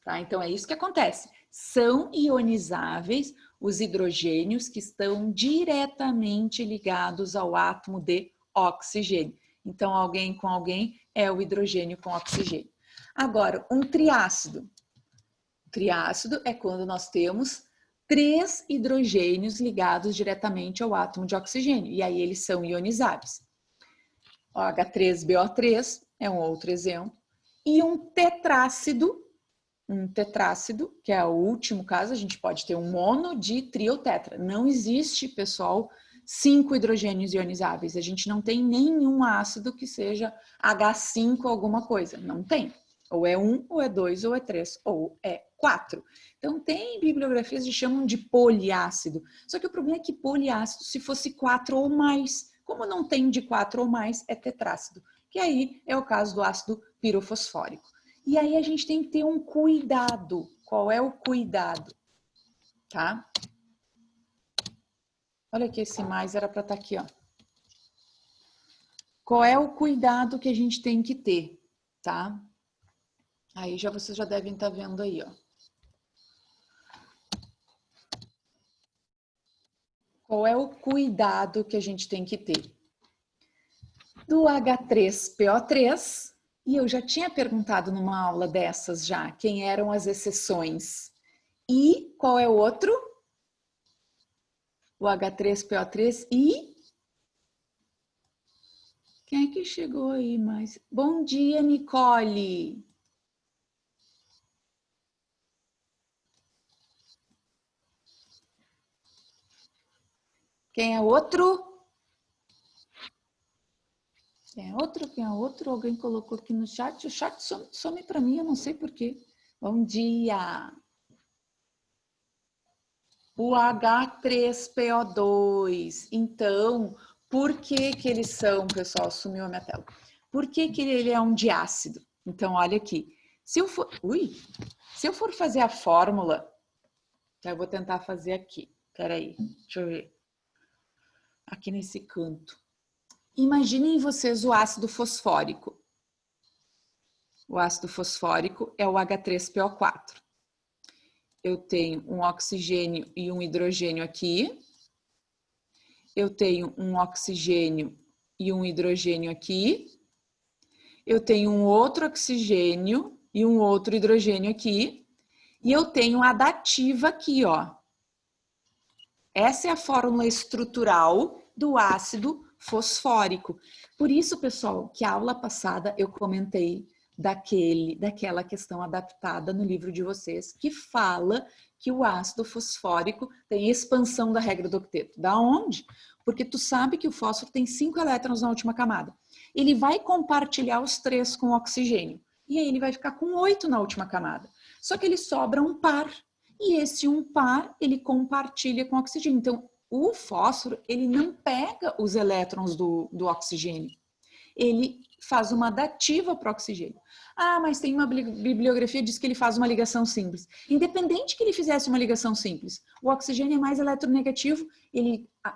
Tá? Então é isso que acontece. São ionizáveis os hidrogênios que estão diretamente ligados ao átomo de oxigênio. Então, alguém com alguém é o hidrogênio com oxigênio. Agora, um triácido. Triácido é quando nós temos 3 hidrogênios ligados diretamente ao átomo de oxigênio. E aí eles são ionizáveis. O H3BO3 é um outro exemplo. E um tetrácido, que é o último caso, a gente pode ter um mono, di, tri ou tetra. Não existe, pessoal, 5 hidrogênios ionizáveis. A gente não tem nenhum ácido que seja H5 alguma coisa. Não tem. Ou é 1, ou é 2, ou é 3, ou é 4. Então, tem bibliografias que chamam de poliácido. Só que o problema é que poliácido, se fosse 4 ou mais, como não tem de 4 ou mais, é tetrácido. Que aí é o caso do ácido pirofosfórico. E aí a gente tem que ter um cuidado. Qual é o cuidado? Tá? Olha aqui, esse mais era para estar aqui, ó. Qual é o cuidado que a gente tem que ter, tá? Aí vocês já devem estar vendo aí, ó. Qual é o cuidado que a gente tem que ter? Do H3PO3, e eu já tinha perguntado numa aula dessas já, quem eram as exceções. E qual é o outro? O H3PO3 e... Quem é que chegou aí mais? Bom dia, Nicole! Quem é outro? Quem é outro? Quem é outro? Alguém colocou aqui no chat. O chat some para mim, eu não sei porquê. Bom dia! O H3PO2. Então, por que que eles são, pessoal? Sumiu a minha tela. Por que que ele é um diácido? Então, olha aqui. Se eu for fazer a fórmula, eu vou tentar fazer aqui. Peraí, deixa eu ver. Aqui nesse canto. Imaginem vocês o ácido fosfórico. O ácido fosfórico é o H3PO4. Eu tenho um oxigênio e um hidrogênio aqui. Eu tenho um oxigênio e um hidrogênio aqui. Eu tenho um outro oxigênio e um outro hidrogênio aqui. E eu tenho a dativa aqui, ó. Essa é a fórmula estrutural do ácido fosfórico. Por isso, pessoal, que a aula passada eu comentei daquela questão adaptada no livro de vocês, que fala que o ácido fosfórico tem expansão da regra do octeto. Da onde? Porque tu sabe que o fósforo tem 5 elétrons na última camada. Ele vai compartilhar os 3 com o oxigênio. E aí ele vai ficar com 8 na última camada. Só que ele sobra um par. E esse um par, ele compartilha com o oxigênio. Então, o fósforo, ele não pega os elétrons do oxigênio. Ele faz uma dativa para o oxigênio. Ah, mas tem uma bibliografia que diz que ele faz uma ligação simples. Independente que ele fizesse uma ligação simples, o oxigênio é mais eletronegativo,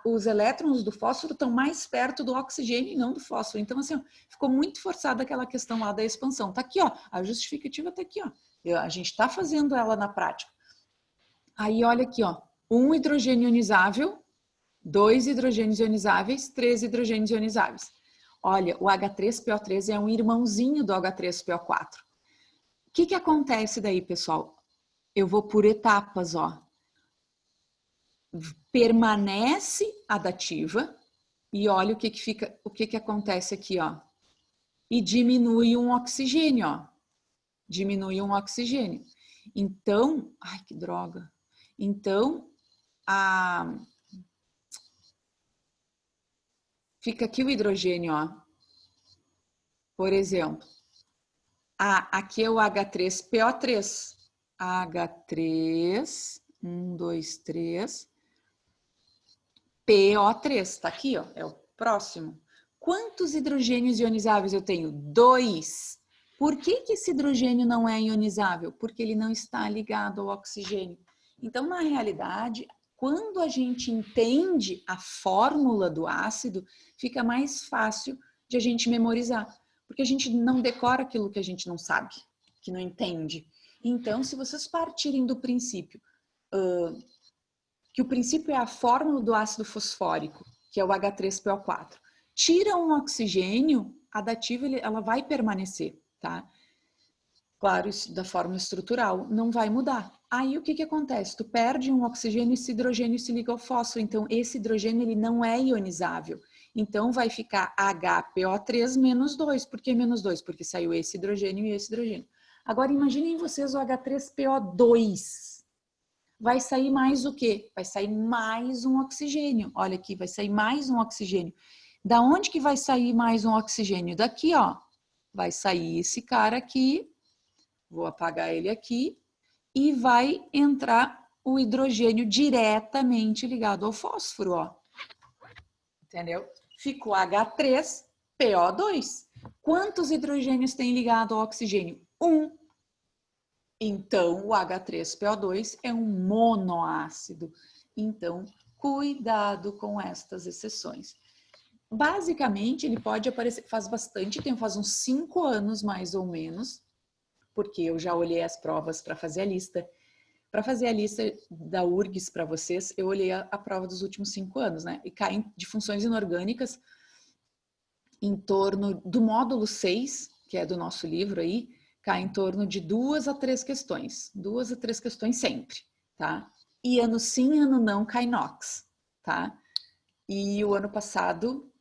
os elétrons do fósforo estão mais perto do oxigênio e não do fósforo. Então, assim, ó, ficou muito forçada aquela questão lá da expansão. Tá aqui, ó, a justificativa tá aqui, ó. A gente está fazendo ela na prática. Aí, olha aqui, ó, 1 hidrogênio ionizável, 2 hidrogênios ionizáveis, 3 hidrogênios ionizáveis. Olha, o H3PO3 é um irmãozinho do H3PO4. O que acontece daí, pessoal? Eu vou por etapas, ó. Permanece a dativa e olha o que acontece aqui, ó. E diminui um oxigênio, ó. Diminui um oxigênio. Então, ai, que droga. Então, fica aqui o hidrogênio, ó. Por exemplo, aqui é o H3PO3. H3, 1, 2, 3. PO3, tá aqui, ó, é o próximo. Quantos hidrogênios ionizáveis eu tenho? 2. Por que esse hidrogênio não é ionizável? Porque ele não está ligado ao oxigênio. Então, na realidade, quando a gente entende a fórmula do ácido, fica mais fácil de a gente memorizar. Porque a gente não decora aquilo que a gente não sabe, que não entende. Então, se vocês partirem do princípio, que o princípio é a fórmula do ácido fosfórico, que é o H3PO4, tira um oxigênio, a dativa ela vai permanecer, tá? Claro, isso da fórmula estrutural não vai mudar. Aí o que acontece? Tu perde um oxigênio e esse hidrogênio se liga ao fósforo. Então, esse hidrogênio ele não é ionizável. Então, vai ficar HPO3 menos 2. Por que menos 2? Porque saiu esse hidrogênio e esse hidrogênio. Agora, imaginem vocês o H3PO2. Vai sair mais o quê? Vai sair mais um oxigênio. Olha aqui, vai sair mais um oxigênio. Da onde que vai sair mais um oxigênio? Daqui, ó. Vai sair esse cara aqui. Vou apagar ele aqui. E vai entrar o hidrogênio diretamente ligado ao fósforo, ó. Entendeu? Fica o H3PO2. Quantos hidrogênios tem ligado ao oxigênio? 1. Então, o H3PO2 é um monoácido. Então, cuidado com estas exceções. Basicamente, ele pode aparecer, faz bastante tempo, faz uns 5 anos mais ou menos, porque eu já olhei as provas para fazer a lista. Para fazer a lista da URGS para vocês, eu olhei a prova dos últimos 5 anos, né? E caem de funções inorgânicas em torno do módulo 6, que é do nosso livro aí, cai em torno de 2 a 3 questões. 2 a 3 questões sempre, tá? E ano sim, ano não, cai NOx, tá? E o ano passado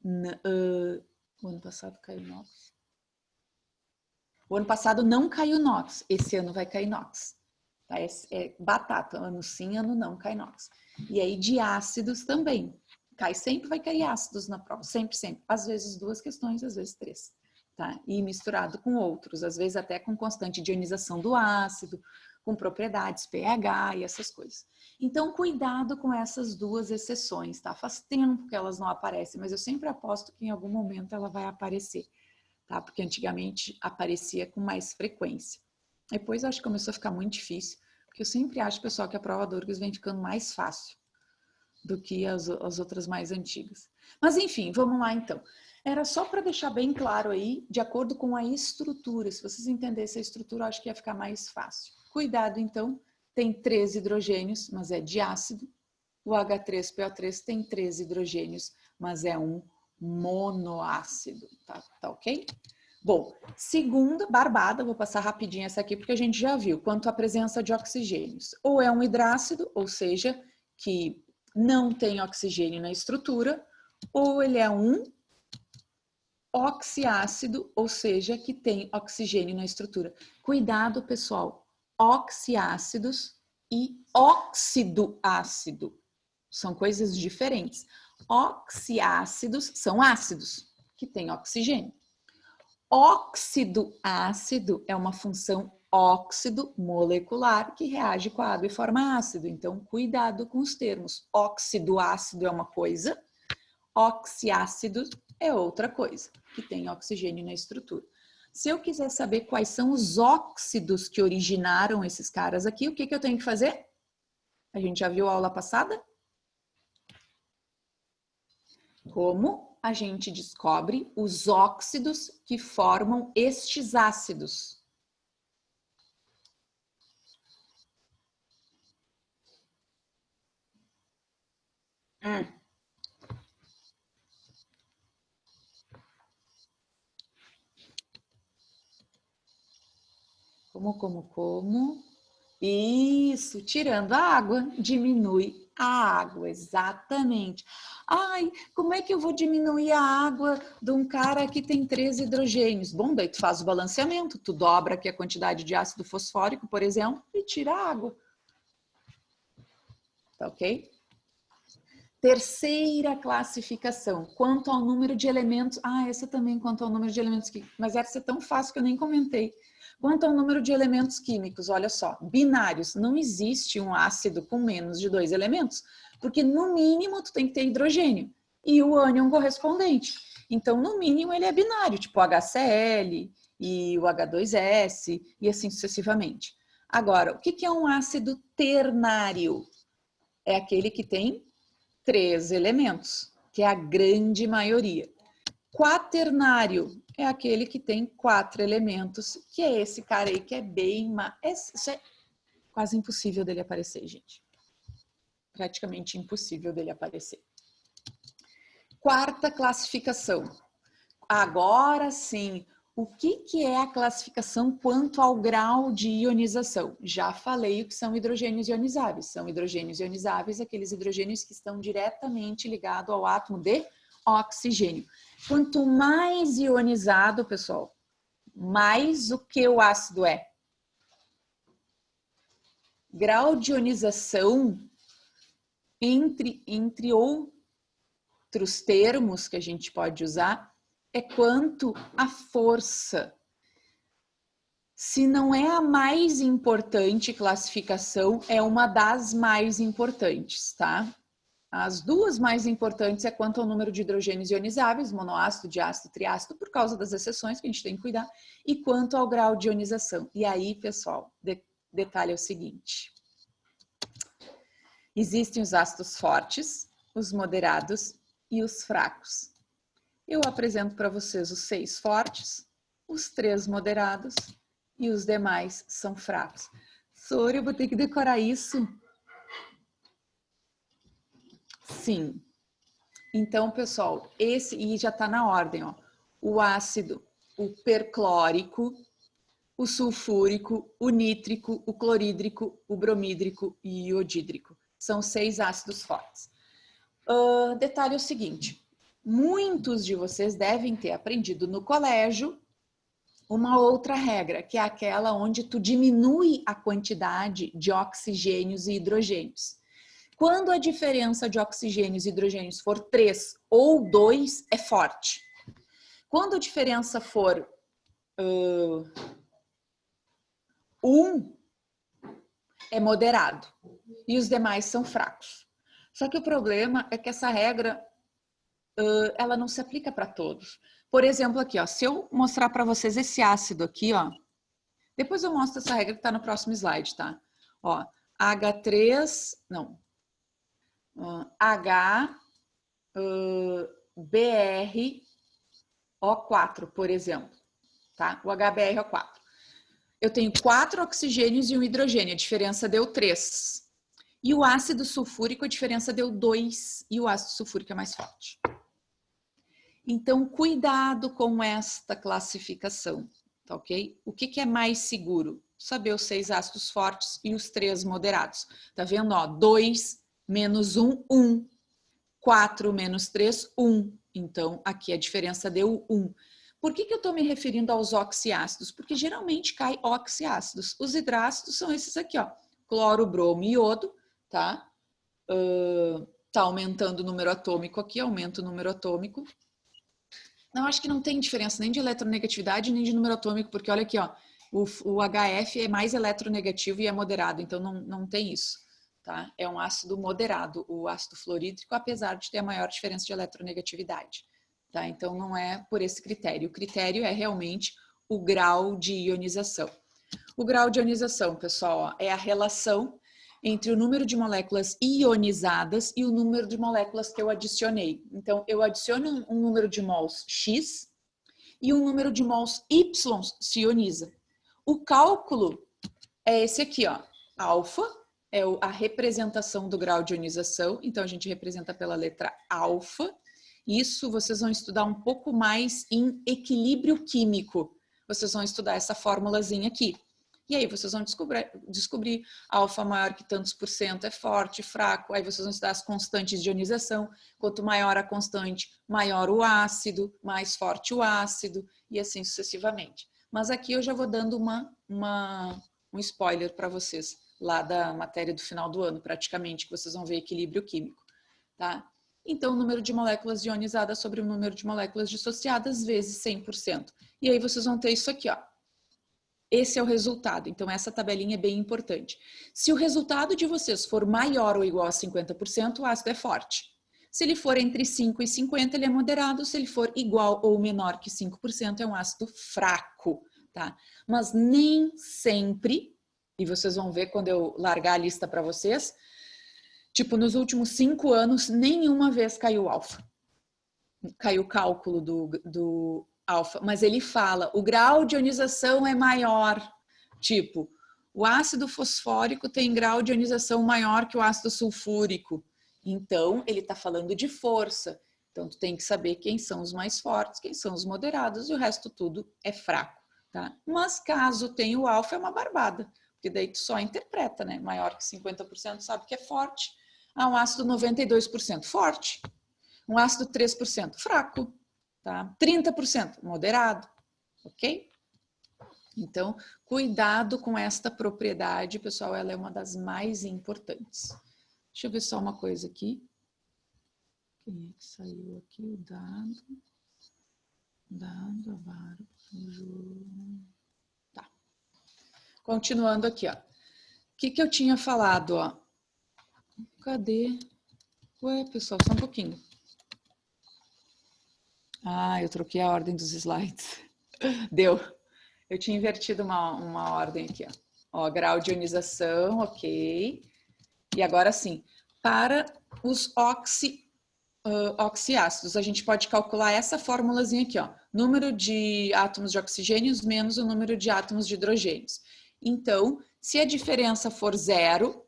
caiu NOx? O ano passado não caiu NOx, esse ano vai cair NOx. Tá? É batata, ano sim, ano não, cai NOx. E aí de ácidos também. Sempre vai cair ácidos na prova, sempre, sempre. Às vezes 2 questões, às vezes 3. Tá? E misturado com outros, às vezes até com constante de ionização do ácido, com propriedades pH e essas coisas. Então, cuidado com essas duas exceções, tá? Faz tempo que elas não aparecem, mas eu sempre aposto que em algum momento ela vai aparecer, tá? Porque antigamente aparecia com mais frequência. Depois eu acho que começou a ficar muito difícil, porque eu sempre acho, pessoal, que a prova da URGS vem ficando mais fácil do que as outras mais antigas. Mas enfim, vamos lá então. Era só para deixar bem claro aí, de acordo com a estrutura. Se vocês entendessem a estrutura, eu acho que ia ficar mais fácil. Cuidado então, tem 3 hidrogênios, mas é diácido. O H3PO3 tem 3 hidrogênios, mas é um monoácido, tá ok? Bom, segunda, barbada, vou passar rapidinho essa aqui porque a gente já viu, quanto à presença de oxigênios. Ou é um hidrácido, ou seja, que não tem oxigênio na estrutura, ou ele é um oxiácido, ou seja, que tem oxigênio na estrutura. Cuidado, pessoal, oxiácidos e óxido ácido são coisas diferentes. Oxiácidos são ácidos que têm oxigênio. Óxido ácido é uma função óxido molecular que reage com a água e forma ácido. Então, cuidado com os termos. Óxido ácido é uma coisa, oxiácido é outra coisa, que tem oxigênio na estrutura. Se eu quiser saber quais são os óxidos que originaram esses caras aqui, o que eu tenho que fazer? A gente já viu a aula passada? Como a gente descobre os óxidos que formam estes ácidos? Como? Isso, tirando a água, diminui a água, exatamente. Ai, como é que eu vou diminuir a água de um cara que tem 3 hidrogênios? Bom, daí tu faz o balanceamento, tu dobra aqui a quantidade de ácido fosfórico, por exemplo, e tira a água. Tá ok? Terceira classificação, quanto ao número de elementos. Ah, essa também, quanto ao número de elementos químicos. Mas essa é tão fácil que eu nem comentei. Quanto ao número de elementos químicos, olha só, binários. Não existe um ácido com menos de 2 elementos, porque no mínimo tu tem que ter hidrogênio e o ânion correspondente. Então, no mínimo, ele é binário, tipo HCl e o H2S e assim sucessivamente. Agora, o que é um ácido ternário? É aquele que tem 3 elementos, que é a grande maioria. Quaternário é aquele que tem 4 elementos, que é esse cara aí que é bem... Isso é quase impossível dele aparecer, gente. Praticamente impossível dele aparecer. Quarta classificação. Agora sim, o que é a classificação quanto ao grau de ionização? Já falei o que são hidrogênios ionizáveis. São hidrogênios ionizáveis aqueles hidrogênios que estão diretamente ligados ao átomo de oxigênio. Quanto mais ionizado, pessoal, mais o que o ácido é. Grau de ionização, entre outros termos que a gente pode usar, é quanto a força. Se não é a mais importante classificação, é uma das mais importantes, tá? As duas mais importantes é quanto ao número de hidrogênios ionizáveis, monoácido, diácido, triácido, por causa das exceções que a gente tem que cuidar, e quanto ao grau de ionização. E aí, pessoal, detalhe é o seguinte. Existem os ácidos fortes, os moderados e os fracos. Eu apresento para vocês os 6 fortes, os 3 moderados e os demais são fracos. Sônia, eu vou ter que decorar isso? Sim. Então, pessoal, esse e já está na ordem, ó. O ácido, o perclórico, o sulfúrico, o nítrico, o clorídrico, o bromídrico e o iodídrico. São 6 ácidos fortes. Detalhe é o seguinte. Muitos de vocês devem ter aprendido no colégio uma outra regra, que é aquela onde tu diminui a quantidade de oxigênios e hidrogênios. Quando a diferença de oxigênios e hidrogênios for 3 ou 2, é forte. Quando a diferença for 1, é moderado e os demais são fracos. Só que o problema é que essa regra ela não se aplica para todos. Por exemplo, aqui, ó, se eu mostrar para vocês esse ácido aqui, ó, depois eu mostro essa regra que está no próximo slide, tá? Ó, H3, não, HBrO4, por exemplo, tá? O HBrO4. Eu tenho 4 oxigênios e um hidrogênio, a diferença deu 3. E o ácido sulfúrico, a diferença deu 2, e o ácido sulfúrico é mais forte. Então, cuidado com esta classificação, tá ok? O que é mais seguro? Saber os 6 ácidos fortes e os 3 moderados. Tá vendo? Ó, 2 menos 1, 1. 4 menos 3, 1. Então, aqui a diferença deu 1. Por que eu estou me referindo aos oxiácidos? Porque geralmente cai oxiácidos. Os hidrácidos são esses aqui, ó. Cloro, bromo e iodo, tá? Tá aumentando o número atômico aqui, aumenta o número atômico. Não, acho que não tem diferença nem de eletronegatividade nem de número atômico, porque olha aqui, ó, o HF é mais eletronegativo e é moderado, então não tem isso, tá? É um ácido moderado, o ácido fluorídrico, apesar de ter a maior diferença de eletronegatividade, tá? Então não é por esse critério. O critério é realmente o grau de ionização. O grau de ionização, pessoal, ó, é a relação entre o número de moléculas ionizadas e o número de moléculas que eu adicionei. Então, eu adiciono um número de mols X e um número de mols Y se ioniza. O cálculo é esse aqui, ó. Alfa é a representação do grau de ionização, então a gente representa pela letra alfa. Isso vocês vão estudar um pouco mais em equilíbrio químico. Vocês vão estudar essa formulazinha aqui. E aí vocês vão descobrir alfa maior que tantos por cento é forte, fraco. Aí vocês vão estudar as constantes de ionização. Quanto maior a constante, maior o ácido, mais forte o ácido e assim sucessivamente. Mas aqui eu já vou dando um spoiler para vocês, lá da matéria do final do ano, praticamente, que vocês vão ver equilíbrio químico, tá? Então, o número de moléculas ionizadas sobre o número de moléculas dissociadas vezes 100%. E aí vocês vão ter isso aqui, ó. Esse é o resultado, então essa tabelinha é bem importante. Se o resultado de vocês for maior ou igual a 50%, o ácido é forte. Se ele for entre 5 e 50, ele é moderado. Se ele for igual ou menor que 5%, é um ácido fraco, tá? Mas nem sempre, e vocês vão ver quando eu largar a lista para vocês, tipo, nos últimos 5 anos, nenhuma vez caiu alfa. Caiu o cálculo do alfa, mas ele fala, o grau de ionização é maior. Tipo, o ácido fosfórico tem grau de ionização maior que o ácido sulfúrico. Então, ele está falando de força. Então, tu tem que saber quem são os mais fortes, quem são os moderados, e o resto tudo é fraco, tá? Mas caso tenha o alfa, é uma barbada, porque daí tu só interpreta, né? Maior que 50% sabe que é forte. Ah, um ácido 92%, forte. Um ácido 3%, fraco, tá? 30%, moderado, ok? Então, cuidado com esta propriedade, pessoal, ela é uma das mais importantes. Deixa eu ver só uma coisa aqui. Quem é que saiu aqui? O dado, a Bárbara, o João. Tá. Continuando aqui, ó. O que eu tinha falado, ó? Cadê? Ué, pessoal, só um pouquinho. Ah, eu troquei a ordem dos slides. Deu. Eu tinha invertido uma ordem aqui, ó. Ó, grau de ionização, ok. E agora sim, para os oxiácidos, a gente pode calcular essa formulazinha aqui, ó. Número de átomos de oxigênios menos o número de átomos de hidrogênios. Então, se a diferença for 0,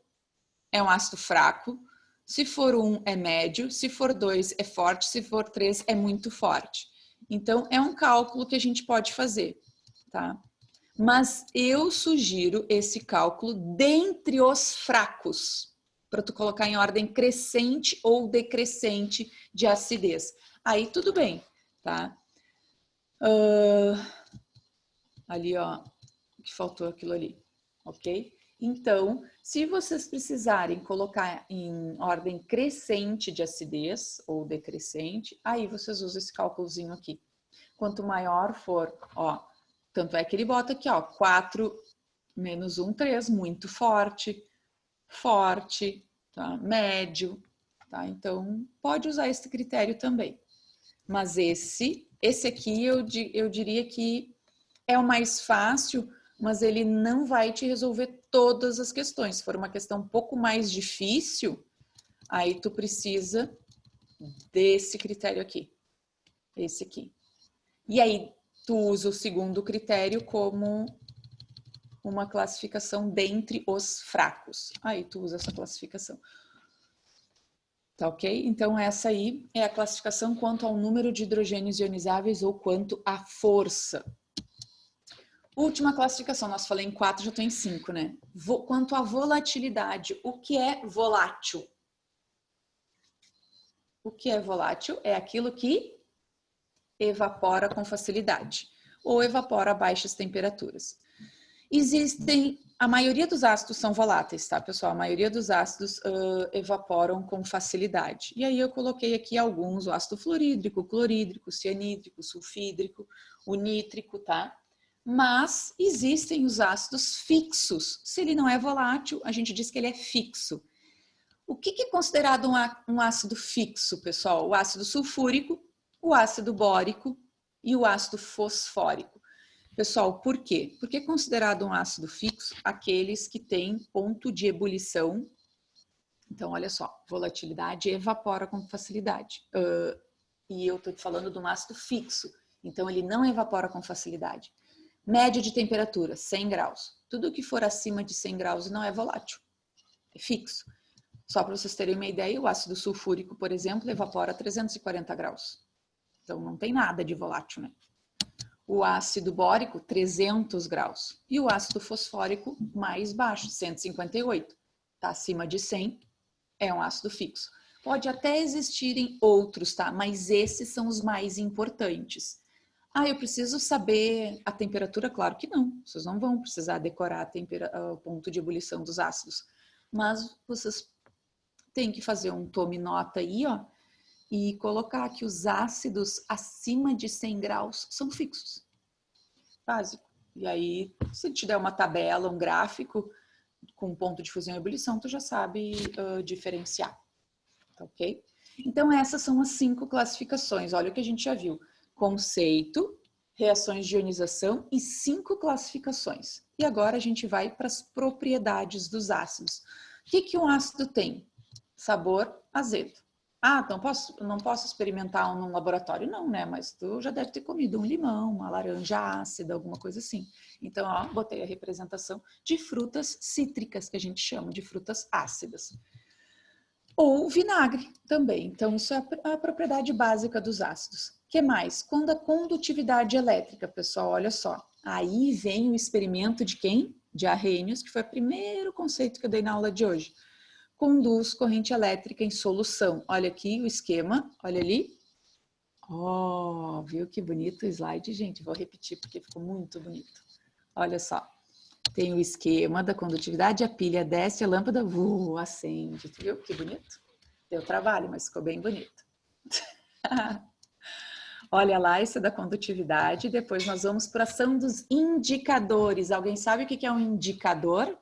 é um ácido fraco. Se for 1, é médio. Se for 2, é forte. Se for 3, é muito forte. Então, é um cálculo que a gente pode fazer, tá? Mas eu sugiro esse cálculo dentre os fracos, para tu colocar em ordem crescente ou decrescente de acidez. Aí tudo bem, tá? Ali, ó, que faltou aquilo ali, ok? Então, se vocês precisarem colocar em ordem crescente de acidez ou decrescente, aí vocês usam esse cálculozinho aqui. Quanto maior for, ó, tanto é que ele bota aqui, ó, 4 Menos 1, 3, muito forte, forte, tá? Médio, tá? Então, pode usar esse critério também. Mas esse aqui eu diria que é o mais fácil, mas ele não vai te resolver todas as questões. Se for uma questão um pouco mais difícil, aí tu precisa desse critério aqui, esse aqui. E aí tu usa o segundo critério como uma classificação dentre os fracos. Aí tu usa essa classificação. Tá ok? Então essa aí é a classificação quanto ao número de hidrogênios ionizáveis ou quanto à força. Última classificação, nós falei em 4, já estou em 5, né? Quanto à volatilidade, o que é volátil? O que é volátil? É aquilo que evapora com facilidade ou evapora a baixas temperaturas. Existem, a maioria dos ácidos são voláteis, tá, pessoal? A maioria dos ácidos evaporam com facilidade. E aí eu coloquei aqui alguns, o ácido fluorídrico, clorídrico, cianídrico, sulfídrico, o nítrico, tá? Mas existem os ácidos fixos. Se ele não é volátil, a gente diz que ele é fixo. O que é considerado um ácido fixo, pessoal? O ácido sulfúrico, o ácido bórico e o ácido fosfórico. Pessoal, por quê? Porque é considerado um ácido fixo aqueles que têm ponto de ebulição. Então, olha só, volatilidade evapora com facilidade. E eu estou falando de um ácido fixo, então ele não evapora com facilidade. Média de temperatura, 100 graus. Tudo que for acima de 100 graus não é volátil, é fixo. Só para vocês terem uma ideia, o ácido sulfúrico, por exemplo, evapora a 340 graus. Então, não tem nada de volátil, né? O ácido bórico, 300 graus. E o ácido fosfórico, mais baixo, 158. Está acima de 100, é um ácido fixo. Pode até existirem outros, tá? Mas esses são os mais importantes. Ah, eu preciso saber a temperatura? Claro que não. Vocês não vão precisar decorar o ponto de ebulição dos ácidos. Mas vocês têm que fazer um tome nota aí, ó, e colocar que os ácidos acima de 100 graus são fixos. Básico. E aí, se te der uma tabela, um gráfico com ponto de fusão e ebulição, tu já sabe diferenciar. Tá ok? Então, essas são as 5 classificações. Olha o que a gente já viu. Conceito, reações de ionização e 5 classificações. E agora a gente vai para as propriedades dos ácidos. O que um ácido tem? Sabor azedo. Ah, então não posso experimentar num laboratório? Não, né? Mas tu já deve ter comido um limão, uma laranja ácida, alguma coisa assim. Então, ó, botei a representação de frutas cítricas, que a gente chama de frutas ácidas. Ou vinagre também. Então, isso é a propriedade básica dos ácidos. O que mais? Quando a condutividade elétrica, pessoal, olha só. Aí vem o experimento de quem? De Arrhenius, que foi o primeiro conceito que eu dei na aula de hoje. Conduz corrente elétrica em solução. Olha aqui o esquema, olha ali. Ó, viu que bonito o slide, gente? Vou repetir porque ficou muito bonito. Olha só. Tem o esquema da condutividade, a pilha desce, a lâmpada acende. Tu viu que bonito? Deu trabalho, mas ficou bem bonito. Olha lá, isso é da condutividade. Depois nós vamos para a ação dos indicadores. Alguém sabe o que é um indicador?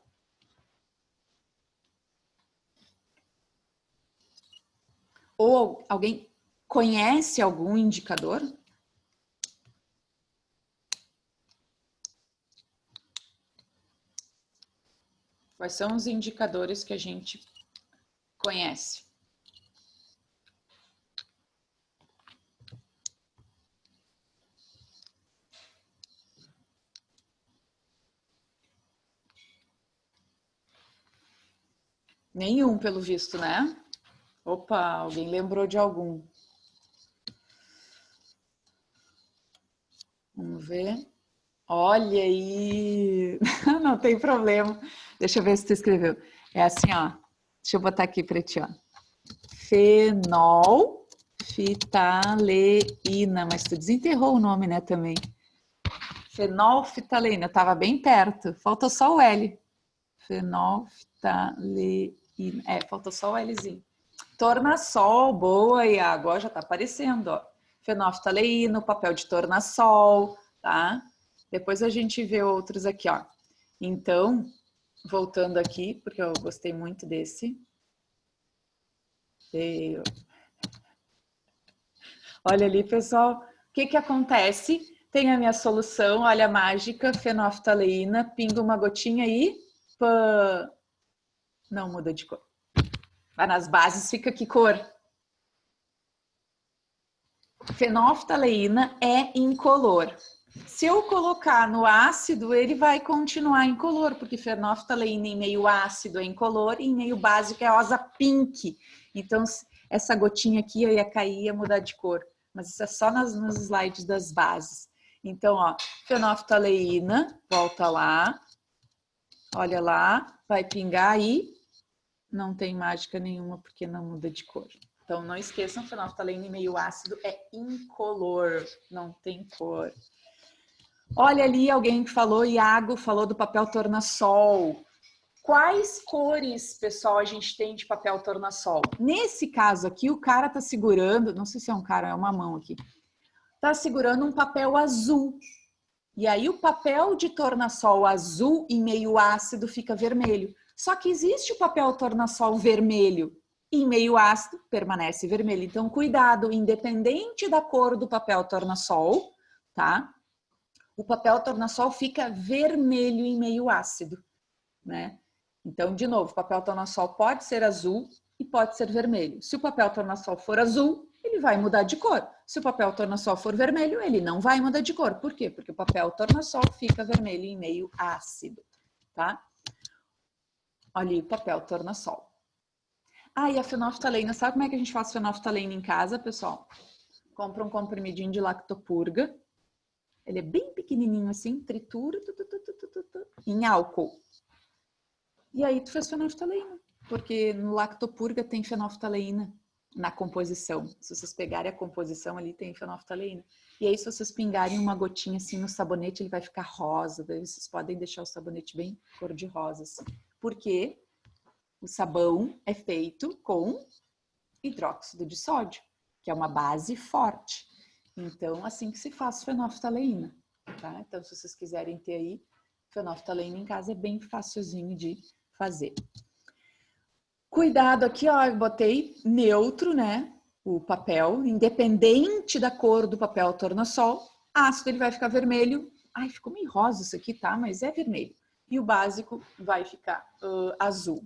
Ou alguém conhece algum indicador? Quais são os indicadores que a gente conhece? Nenhum, pelo visto, né? Opa, alguém lembrou de algum? Vamos ver. Olha aí! Não tem problema. Deixa eu ver se tu escreveu. É assim, ó. Deixa eu botar aqui para ti, ó. Fenolftaleína. Mas tu desenterrou o nome, né, também. Fenolftaleína. Tava bem perto. Faltou só o L. Fenolftaleína. Faltou só o Lzinho. Tornassol, boa, e agora já tá aparecendo, ó. Fenolftaleína, o papel de tornassol, tá? Depois a gente vê outros aqui, ó. Então, voltando aqui, porque eu gostei muito desse. Olha ali, pessoal, o que que acontece? Tem a minha solução, olha a mágica, fenolftaleína, pinga uma gotinha e pã, não muda de cor. Mas nas bases fica que cor? Fenolftaleína é incolor. Se eu colocar no ácido, ele vai continuar incolor, porque fenolftaleína em meio ácido é incolor e em meio básico é rosa pink. Então, essa gotinha aqui eu ia cair e ia mudar de cor. Mas isso é só nos slides das bases. Então, ó, fenolftaleína, volta lá, olha lá, vai pingar aí, não tem mágica nenhuma porque não muda de cor. Então, não esqueçam, fenolftaleína em meio ácido é incolor, não tem cor. Olha ali, alguém que falou, Iago, falou do papel tornassol. Quais cores, pessoal, a gente tem de papel tornassol? Nesse caso aqui, o cara tá segurando, não sei se é um cara, é uma mão aqui, tá segurando um papel azul. E aí o papel de tornassol azul em meio ácido fica vermelho. Só que existe o papel tornassol vermelho e em meio ácido permanece vermelho. Então, cuidado, independente da cor do papel tornassol, tá? O papel tornassol fica vermelho em meio ácido, né? Então, de novo, o papel tornassol pode ser azul e pode ser vermelho. Se o papel tornassol for azul, ele vai mudar de cor. Se o papel tornassol for vermelho, ele não vai mudar de cor. Por quê? Porque o papel tornassol fica vermelho em meio ácido, tá? Olha aí o papel tornassol. Ah, e a fenolftaleína, sabe como é que a gente faz fenolftaleína em casa, pessoal? Compra um comprimidinho de lactopurga. Ele é bem pequenininho assim, tritura em álcool. E aí tu fez fenolftaleína, porque no lactopurga tem fenolftaleína na composição. Se vocês pegarem a composição ali, tem fenolftaleína. E aí se vocês pingarem uma gotinha assim no sabonete, ele vai ficar rosa. Daí vocês podem deixar o sabonete bem cor de rosa assim. Porque o sabão é feito com hidróxido de sódio, que é uma base forte. Então, assim que se faz fenolftaleína, tá? Então, se vocês quiserem ter aí fenolftaleína em casa, é bem facilzinho de fazer. Cuidado aqui, ó, eu botei neutro, né? O papel, independente da cor do papel tornassol, ácido ele vai ficar vermelho. Ai, ficou meio rosa isso aqui, tá? Mas é vermelho. E o básico vai ficar azul.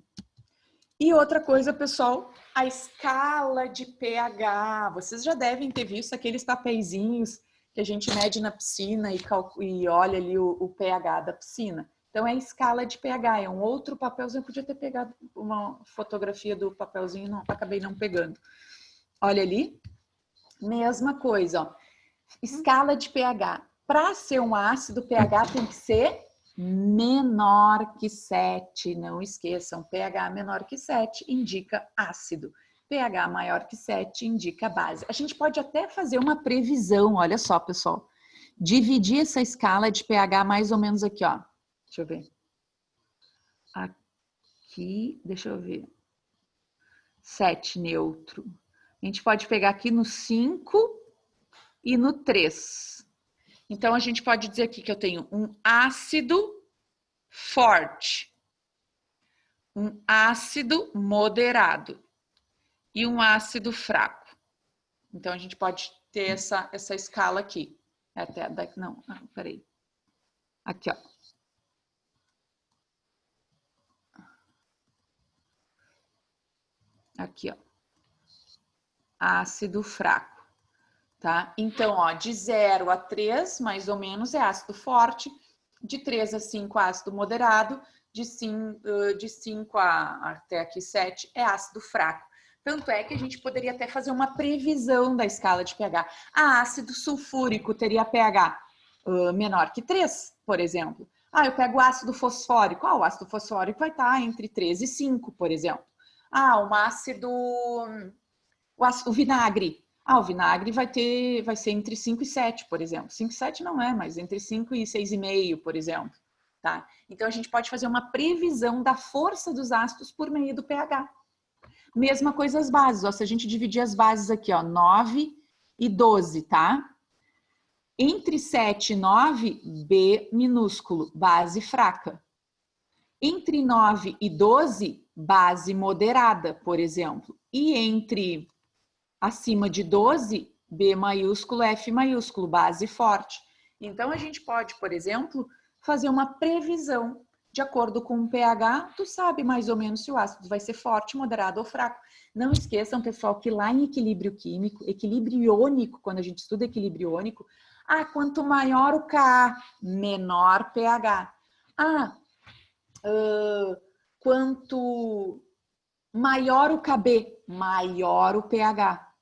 E outra coisa, pessoal, a escala de pH. Vocês já devem ter visto aqueles papeizinhos que a gente mede na piscina e olha ali o pH da piscina. Então, é a escala de pH, é um outro papelzinho. Eu podia ter pegado uma fotografia do papelzinho, não, acabei não pegando. Olha ali, mesma coisa, ó. Escala de pH. Para ser um ácido, pH tem que ser menor que 7, não esqueçam, pH menor que 7 indica ácido, pH maior que 7 indica base. A gente pode até fazer uma previsão, olha só, pessoal, dividir essa escala de pH mais ou menos aqui, ó, deixa eu ver, aqui, deixa eu ver, 7 neutro, a gente pode pegar aqui no 5 e no 3. Então, a gente pode dizer aqui que eu tenho um ácido forte, um ácido moderado e um ácido fraco. Então, a gente pode ter essa escala aqui. Até daqui, não, peraí. Aqui, ó. Aqui, ó. Ácido fraco. Tá? Então, ó, de 0 a 3, mais ou menos, é ácido forte. De 3 a 5, ácido moderado. De 5 até aqui 7, é ácido fraco. Tanto é que a gente poderia até fazer uma previsão da escala de pH. Ácido sulfúrico teria pH menor que 3, por exemplo. Eu pego o ácido fosfórico. O ácido fosfórico vai estar entre 3 e 5, por exemplo. O vinagre. O vinagre vai ser entre 5 e 7, por exemplo. 5 e 7 não é, mas entre 5 e 6,5, por exemplo. Tá? Então, a gente pode fazer uma previsão da força dos ácidos por meio do pH. Mesma coisa as bases. Ó, se a gente dividir as bases aqui, ó, 9 e 12, tá? Entre 7 e 9, B minúsculo, base fraca. Entre 9 e 12, base moderada, por exemplo. E entre acima de 12, B maiúsculo, F maiúsculo, base forte. Então, a gente pode, por exemplo, fazer uma previsão. De acordo com o pH, tu sabe mais ou menos se o ácido vai ser forte, moderado ou fraco. Não esqueçam, pessoal, que lá em equilíbrio químico, equilíbrio iônico, quando a gente estuda equilíbrio iônico, quanto maior o Ka, menor pH. Quanto maior o Kb, maior o pH,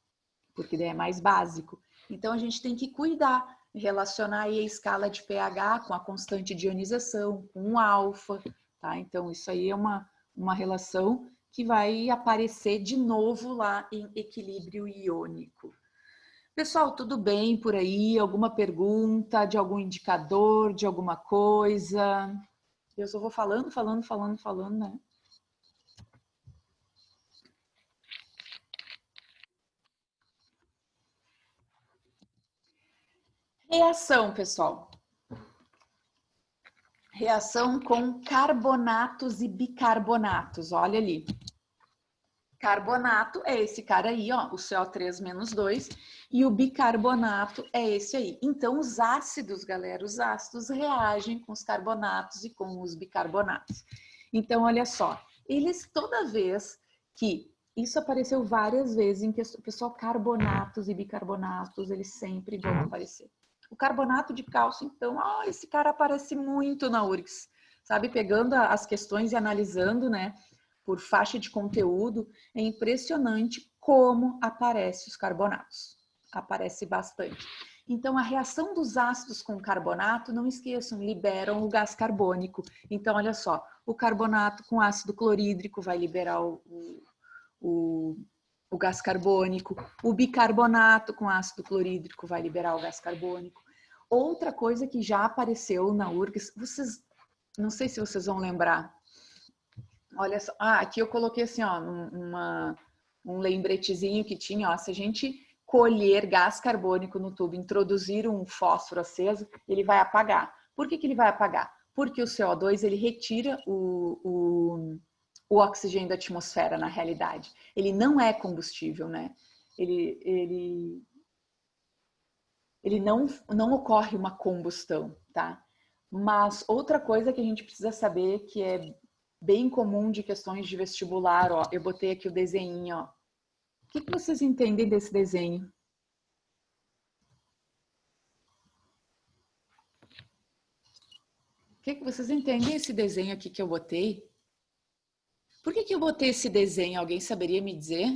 porque daí é mais básico. Então, a gente tem que cuidar, relacionar aí a escala de pH com a constante de ionização, com o alfa, tá? Então, isso aí é uma relação que vai aparecer de novo lá em equilíbrio iônico. Pessoal, tudo bem por aí? Alguma pergunta de algum indicador, de alguma coisa? Eu só vou falando, né? Reação, pessoal. Reação com carbonatos e bicarbonatos. Olha ali. Carbonato é esse cara aí, ó, o CO3-2, e o bicarbonato é esse aí. Então, os ácidos, galera, os ácidos reagem com os carbonatos e com os bicarbonatos. Então, olha só, eles toda vez que isso apareceu várias vezes em que o pessoal, carbonatos e bicarbonatos, eles sempre vão aparecer. O carbonato de cálcio, então, esse cara aparece muito na URGS, sabe? Pegando as questões e analisando, né, por faixa de conteúdo, é impressionante como aparece os carbonatos. Aparece bastante. Então, a reação dos ácidos com carbonato, não esqueçam, liberam o gás carbônico. Então, olha só, o carbonato com ácido clorídrico vai liberar o gás carbônico, o bicarbonato com ácido clorídrico vai liberar o gás carbônico. Outra coisa que já apareceu na URGS, vocês, não sei se vocês vão lembrar, olha só, aqui eu coloquei assim, ó, um lembretezinho que tinha, ó, se a gente colher gás carbônico no tubo, introduzir um fósforo aceso, ele vai apagar. Por que ele vai apagar? Porque o CO2, ele retira o oxigênio da atmosfera, na realidade. Ele não é combustível, né? Ele não ocorre uma combustão, tá? Mas outra coisa que a gente precisa saber, que é bem comum de questões de vestibular, ó, eu botei aqui o desenho, ó. O que vocês entendem desse desenho? O que vocês entendem esse desenho aqui que eu botei? Por que eu botei esse desenho? Alguém saberia me dizer?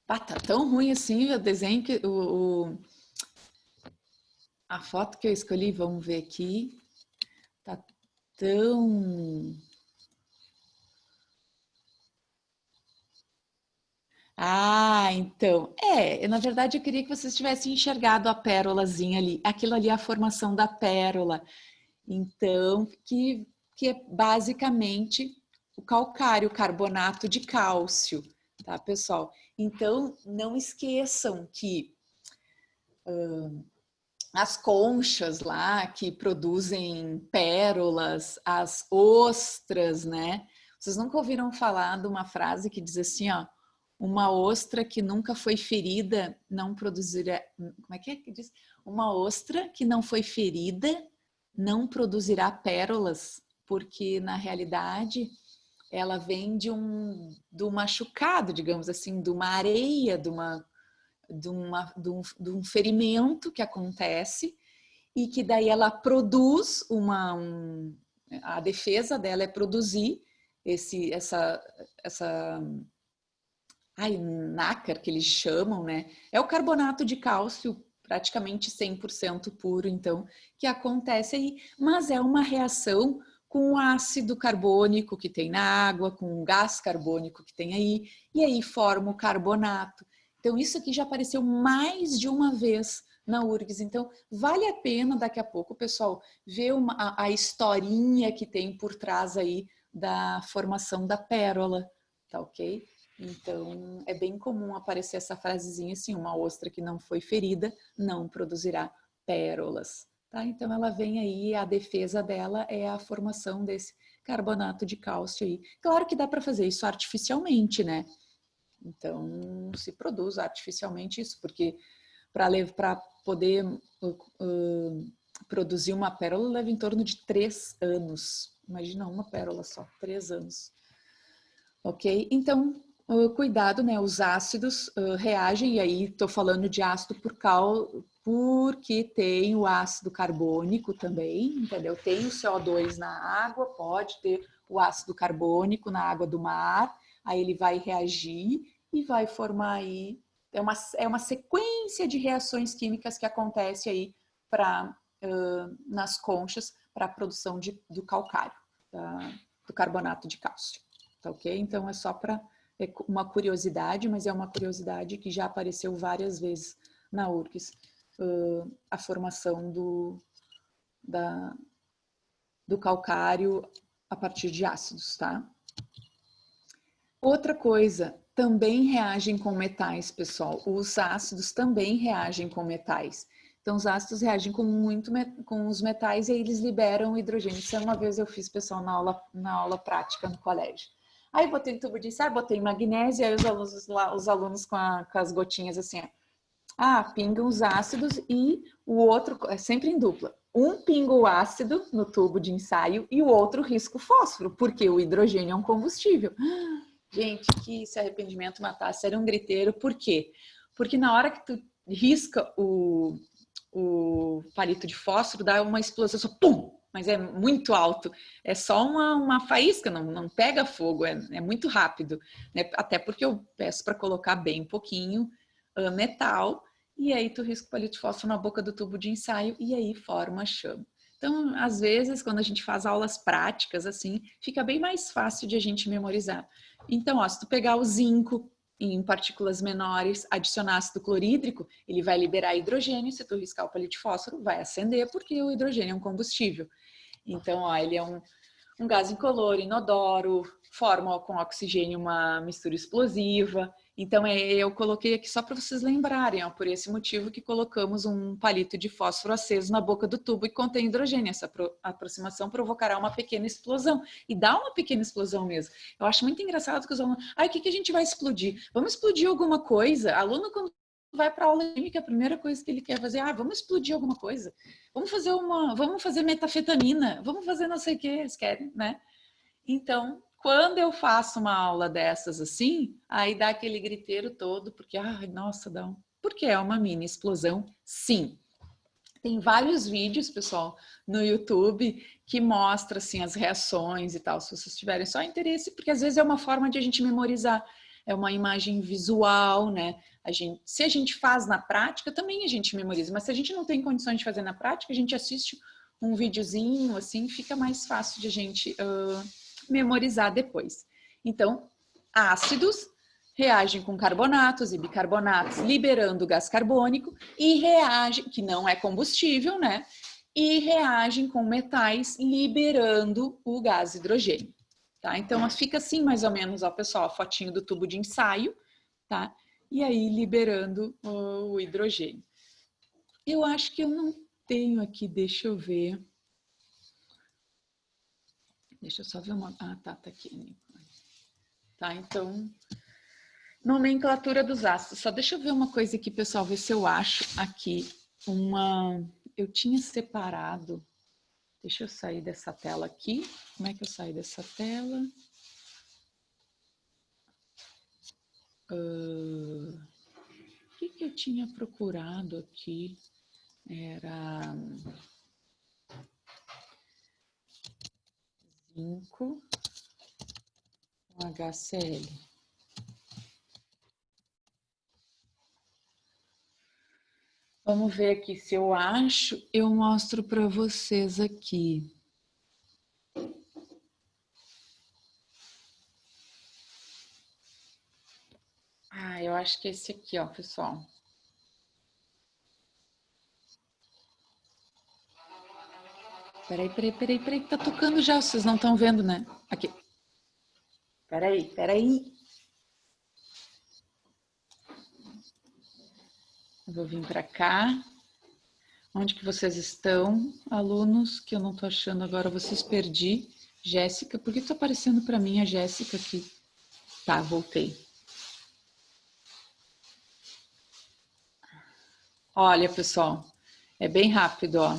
Tá tão ruim assim o desenho que a foto que eu escolhi, vamos ver aqui. Tá tão... Então, na verdade eu queria que vocês tivessem enxergado a pérolazinha ali. Aquilo ali é a formação da pérola. Então, que é basicamente o calcário, o carbonato de cálcio, tá, pessoal? Então, não esqueçam que as conchas lá que produzem pérolas, as ostras, né? Vocês nunca ouviram falar de uma frase que diz assim, ó, uma ostra que nunca foi ferida não produzirá... Como é que diz? Uma ostra que não foi ferida não produzirá pérolas, porque na realidade ela vem de um machucado, digamos assim, de uma areia, de um ferimento que acontece e que daí ela produz a defesa dela é produzir essa nácar que eles chamam, né? É o carbonato de cálcio praticamente 100% puro, então, que acontece aí, mas é uma reação com o ácido carbônico que tem na água, com o gás carbônico que tem aí, e aí forma o carbonato. Então, isso aqui já apareceu mais de uma vez na URGS. Então, vale a pena daqui a pouco, pessoal, ver a historinha que tem por trás aí da formação da pérola, tá ok? Então, é bem comum aparecer essa frasezinha assim, uma ostra que não foi ferida não produzirá pérolas. Tá? Então, ela vem aí, a defesa dela é a formação desse carbonato de cálcio aí. Claro que dá para fazer isso artificialmente, né? Então, se produz artificialmente isso, porque para poder produzir uma pérola leva em torno de 3 anos. Imagina uma pérola só, 3 anos. Ok? Então, cuidado, né? Os ácidos reagem, e aí estou falando de ácido porque tem o ácido carbônico também, entendeu? Tem o CO2 na água, pode ter o ácido carbônico na água do mar, aí ele vai reagir e vai formar aí, é uma sequência de reações químicas que acontece aí nas conchas para a produção do calcário, do carbonato de cálcio. Tá ok? Então é só para uma curiosidade, mas é uma curiosidade que já apareceu várias vezes na URGS, a formação do calcário a partir de ácidos, tá? Outra coisa, também reagem com metais, pessoal. Os ácidos também reagem com metais. Então, os ácidos reagem com os metais e aí eles liberam hidrogênio. Isso uma vez eu fiz, pessoal, na aula prática no colégio. Aí botei um tubo de ensaio, botei magnésio, aí os alunos com as gotinhas assim, ó. Pingam os ácidos e o outro, é sempre em dupla. Um pinga o ácido no tubo de ensaio e o outro risca o fósforo, porque o hidrogênio é um combustível. Gente, que esse arrependimento matasse, era um griteiro. Por quê? Porque na hora que tu risca o palito de fósforo, dá uma explosão, só pum! Mas é muito alto. É só uma faísca, não pega fogo, é muito rápido. Né? Até porque eu peço para colocar bem pouquinho metal, e aí tu risca o palito de fósforo na boca do tubo de ensaio, e aí forma chama. Então, às vezes, quando a gente faz aulas práticas, assim, fica bem mais fácil de a gente memorizar. Então, ó, se tu pegar o zinco em partículas menores, adicionar ácido clorídrico, ele vai liberar hidrogênio, se tu riscar o palito de fósforo, vai acender, porque o hidrogênio é um combustível. Então, ó, ele é um gás incolor, inodoro, forma com oxigênio uma mistura explosiva. Então, eu coloquei aqui só para vocês lembrarem, ó, por esse motivo que colocamos um palito de fósforo aceso na boca do tubo e contém hidrogênio. Essa aproximação provocará uma pequena explosão. E dá uma pequena explosão mesmo. Eu acho muito engraçado que os alunos... o que a gente vai explodir? Vamos explodir alguma coisa? Aluno, quando vai para a aula de química, a primeira coisa que ele quer fazer, vamos explodir alguma coisa. Vamos fazer metafetamina, vamos fazer não sei o que eles querem, né? Então, quando eu faço uma aula dessas assim, aí dá aquele griteiro todo, porque, nossa, porque é uma mini explosão, sim. Tem vários vídeos, pessoal, no YouTube que mostra assim as reações e tal, se vocês tiverem só interesse, porque às vezes é uma forma de a gente memorizar, é uma imagem visual, né? Se a gente faz na prática, também a gente memoriza, mas se a gente não tem condições de fazer na prática, a gente assiste um videozinho, assim, fica mais fácil de a gente memorizar depois. Então, ácidos reagem com carbonatos e bicarbonatos, liberando gás carbônico, e reagem, que não é combustível, né? E reagem com metais, liberando o gás hidrogênio. Tá? Então, fica assim mais ou menos, ó, pessoal, a fotinho do tubo de ensaio, tá? E aí liberando o hidrogênio. Eu acho que eu não tenho aqui, deixa eu ver. Deixa eu só ver uma... tá aqui. Tá, então... Nomenclatura dos ácidos. Só deixa eu ver uma coisa aqui, pessoal, ver se eu acho aqui uma... Eu tinha separado... Deixa eu sair dessa tela aqui. Como é que eu saio dessa tela? O que eu tinha procurado aqui? Era... zinco com HCl. Vamos ver aqui se eu acho, eu mostro para vocês aqui. Eu acho que é esse aqui, ó, pessoal. Peraí, que tá tocando já, vocês não estão vendo, né? Aqui. Peraí. Eu vou vir para cá. Onde que vocês estão, alunos? Que eu não tô achando agora, vocês perdi. Jéssica, por que tá aparecendo para mim a Jéssica aqui? Tá, voltei. Olha, pessoal, é bem rápido, ó.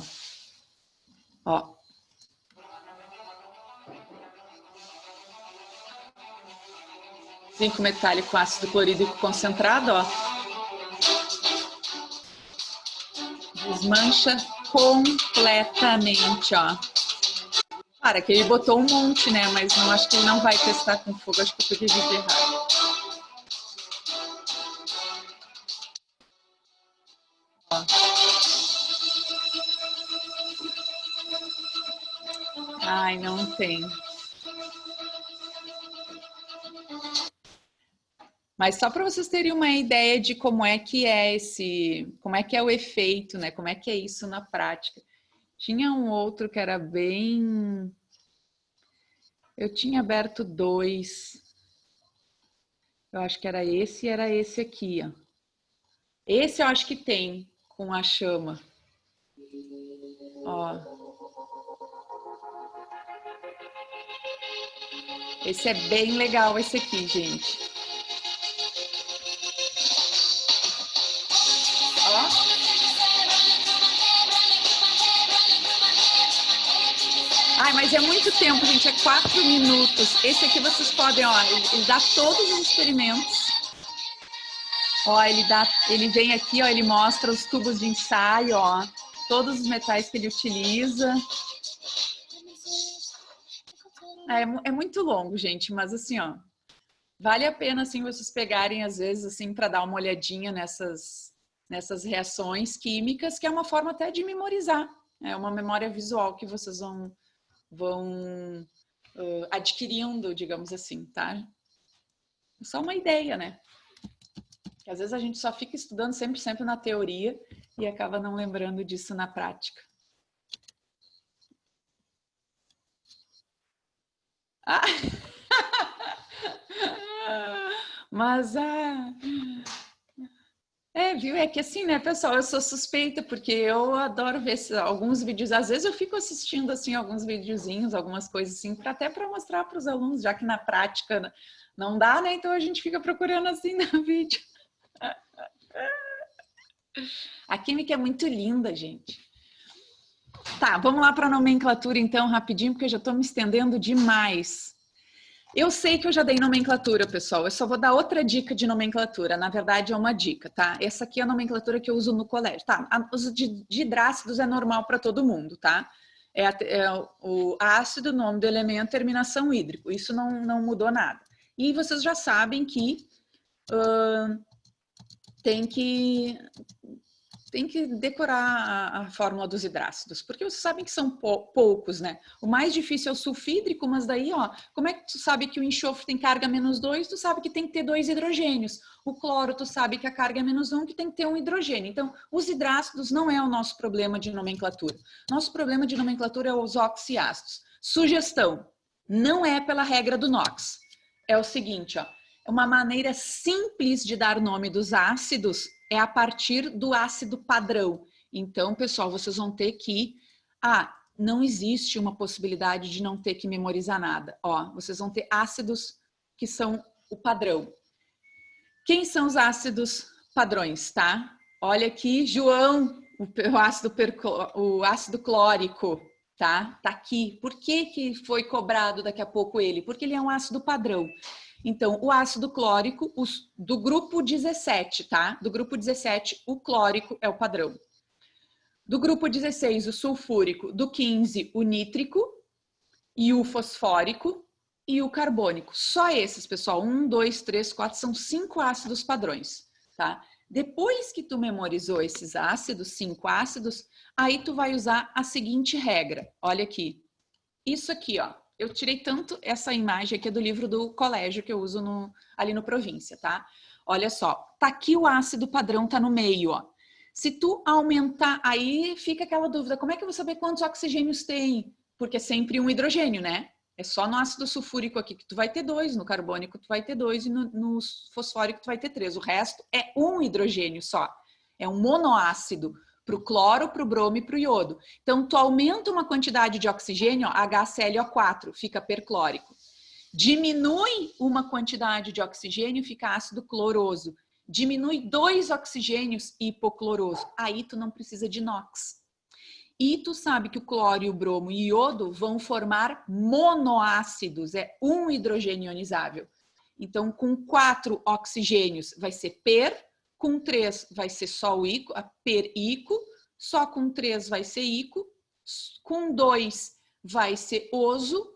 Ó. Zinco metálico, ácido clorídrico concentrado, ó. Desmancha completamente, ó. Claro, que ele botou um monte, né? Mas não acho que ele não vai testar com fogo. Acho que eu peguei vídeo errado. Ó. Ai, não tem. Mas só para vocês terem uma ideia de como é que é como é que é o efeito, né? Como é que é isso na prática. Tinha um outro que era bem... Eu tinha aberto 2. Eu acho que era esse aqui, ó. Esse eu acho que tem com a chama. Ó. Esse é bem legal, esse aqui, gente. Ai, mas é muito tempo, gente, é 4 minutos. Esse aqui vocês podem, ó, ele dá todos os experimentos. Ó, ele vem aqui, ó, ele mostra os tubos de ensaio, ó, todos os metais que ele utiliza. É muito longo, gente, mas assim, ó, vale a pena, assim, vocês pegarem, às vezes, assim, para dar uma olhadinha nessas reações químicas, que é uma forma até de memorizar. É uma memória visual que vocês vão adquirindo, digamos assim, tá? É só uma ideia, né? Que às vezes a gente só fica estudando sempre na teoria e acaba não lembrando disso na prática. Ah! Mas viu? É que assim, né, pessoal, eu sou suspeita porque eu adoro ver alguns vídeos. Às vezes eu fico assistindo assim alguns videozinhos, algumas coisas assim, até para mostrar para os alunos, já que na prática não dá, né? Então a gente fica procurando assim no vídeo. A química é muito linda, gente. Tá, vamos lá para a nomenclatura então, rapidinho, porque eu já estou me estendendo demais. Eu sei que eu já dei nomenclatura, pessoal. Eu só vou dar outra dica de nomenclatura. Na verdade, é uma dica, tá? Essa aqui é a nomenclatura que eu uso no colégio. Tá, o uso de hidrácidos é normal para todo mundo, tá? O ácido, nome do elemento, terminação hídrico. Isso não mudou nada. E vocês já sabem que tem que decorar a fórmula dos hidrácidos, porque vocês sabem que são poucos, né? O mais difícil é o sulfídrico, mas daí, ó, como é que tu sabe que o enxofre tem carga -2? Tu sabe que tem que ter 2 hidrogênios. O cloro, tu sabe que a carga é -1, que tem que ter um hidrogênio. Então, os hidrácidos não é o nosso problema de nomenclatura. Nosso problema de nomenclatura é os oxiácidos. Sugestão, não é pela regra do NOx. É o seguinte, ó, uma maneira simples de dar nome dos ácidos é a partir do ácido padrão. Então, pessoal, vocês vão ter que... não existe uma possibilidade de não ter que memorizar nada. Ó, vocês vão ter ácidos que são o padrão. Quem são os ácidos padrões, tá? Olha aqui, João, o ácido clórico, tá? Tá aqui. Por que foi cobrado daqui a pouco ele? Porque ele é um ácido padrão. Então, o ácido clórico, do grupo 17, tá? Do grupo 17, o clórico é o padrão. Do grupo 16, o sulfúrico. Do 15, o nítrico. E o fosfórico. E o carbônico. Só esses, pessoal. 1, 2, 3, 4, são 5 ácidos padrões, tá? Depois que tu memorizou esses ácidos, 5 ácidos, aí tu vai usar a seguinte regra. Olha aqui. Isso aqui, ó. Eu tirei tanto essa imagem aqui do livro do colégio que eu uso ali no Província, tá? Olha só, tá aqui o ácido padrão, tá no meio, ó. Se tu aumentar, aí fica aquela dúvida, como é que eu vou saber quantos oxigênios tem? Porque é sempre um hidrogênio, né? É só no ácido sulfúrico aqui que tu vai ter 2, no carbônico tu vai ter 2 e no fosfórico tu vai ter 3. O resto é um hidrogênio só. É um monoácido para o cloro, para o bromo e para o iodo. Então, tu aumenta uma quantidade de oxigênio, HClO4, fica perclórico. Diminui uma quantidade de oxigênio, fica ácido cloroso. Diminui 2 oxigênios, hipocloroso. Aí tu não precisa de NOx. E tu sabe que o cloro, o bromo e o iodo vão formar monoácidos, é um hidrogênio ionizável. Então, com 4 oxigênios vai ser per, com 3 vai ser só o ico, a perico, só com 3 vai ser ico, com 2 vai ser oso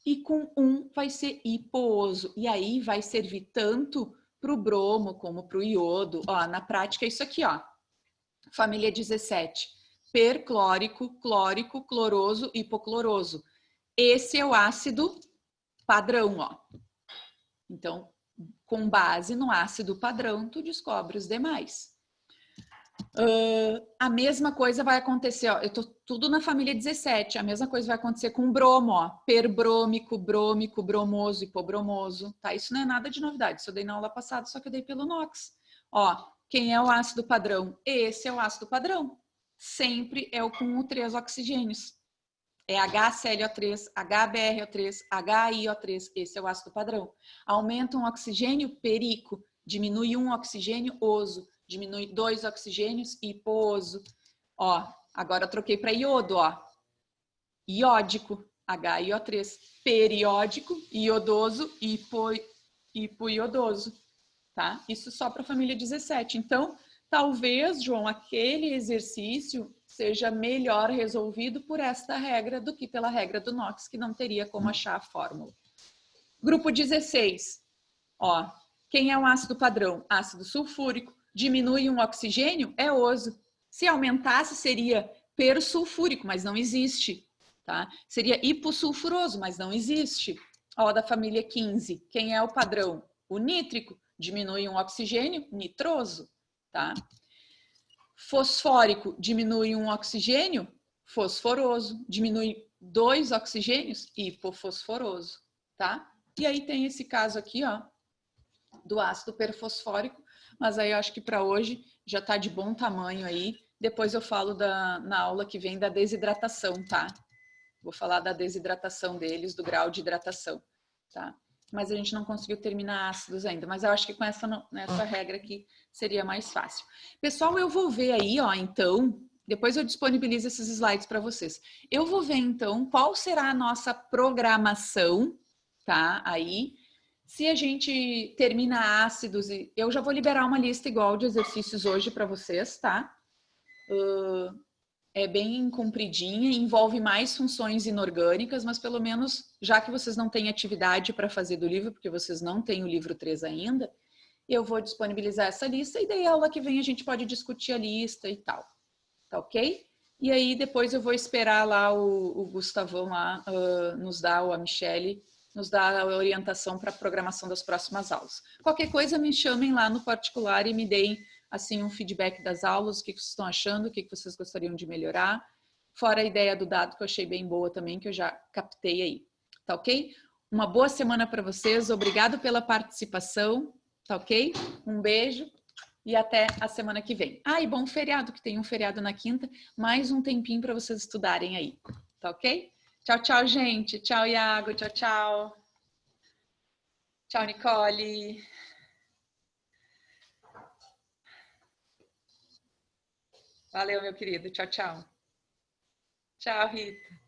e com 1 vai ser hipooso. E aí vai servir tanto para o bromo como para o iodo. Ó, na prática é isso aqui, ó. Família 17. Perclórico, clórico, cloroso, hipocloroso. Esse é o ácido padrão, ó. Então, com base no ácido padrão, tu descobre os demais. A mesma coisa vai acontecer, ó, eu tô tudo na família 17, a mesma coisa vai acontecer com o bromo, ó, perbrômico, brômico, bromoso, hipobromoso, tá? Isso não é nada de novidade, isso eu dei na aula passada, só que eu dei pelo NOx. Ó, quem é o ácido padrão? Esse é o ácido padrão. Sempre é o com o 3 oxigênios. É HClO3, HBrO3, HIO3, esse é o ácido padrão. Aumenta um oxigênio, perico, diminui um oxigênio, oso, diminui 2 oxigênios, hipooso. Ó, agora eu troquei para iodo, ó. Iódico, HIO3, periódico, iodoso, hipoiodoso, tá? Isso só para a família 17. Então, talvez, João, aquele exercício seja melhor resolvido por esta regra do que pela regra do NOx, que não teria como achar a fórmula. Grupo 16. Ó, quem é o ácido padrão? Ácido sulfúrico. Diminui um oxigênio, é oso. Se aumentasse, seria persulfúrico, mas não existe. Tá? Seria hipossulfuroso, mas não existe. Ó, da família 15. Quem é o padrão? O nítrico. Diminui um oxigênio, nitroso. Tá? Fosfórico, diminui um oxigênio, fosforoso. Diminui 2 oxigênios, hipofosforoso. Tá? E aí tem esse caso aqui, ó, do ácido perfosfórico, mas aí eu acho que para hoje já está de bom tamanho aí. Depois eu falo na aula que vem da desidratação, tá? Vou falar da desidratação deles, do grau de hidratação, tá? Mas a gente não conseguiu terminar ácidos ainda, mas eu acho que com nessa regra aqui seria mais fácil. Pessoal, eu vou ver aí, ó, então, depois eu disponibilizo esses slides para vocês. Eu vou ver então qual será a nossa programação, tá? Aí, se a gente termina ácidos, eu já vou liberar uma lista igual de exercícios hoje para vocês, tá? É bem compridinha, envolve mais funções inorgânicas, mas pelo menos, já que vocês não têm atividade para fazer do livro, porque vocês não têm o livro 3 ainda, eu vou disponibilizar essa lista e daí a aula que vem a gente pode discutir a lista e tal, tá ok? E aí depois eu vou esperar lá o Gustavão lá nos dar, ou a Michele, nos dar a orientação para a programação das próximas aulas. Qualquer coisa me chamem lá no particular e me deem assim um feedback das aulas, o que vocês estão achando, o que vocês gostariam de melhorar, fora a ideia do dado que eu achei bem boa também, que eu já captei aí, tá ok? Uma boa semana para vocês, obrigado pela participação, tá ok? Um beijo e até a semana que vem. Ah, e bom feriado, que tem um feriado na quinta, mais um tempinho para vocês estudarem aí, tá ok? Tchau, tchau, gente. Tchau, Iago. Tchau, tchau. Tchau, Nicole. Valeu, meu querido. Tchau, tchau. Tchau, Rita.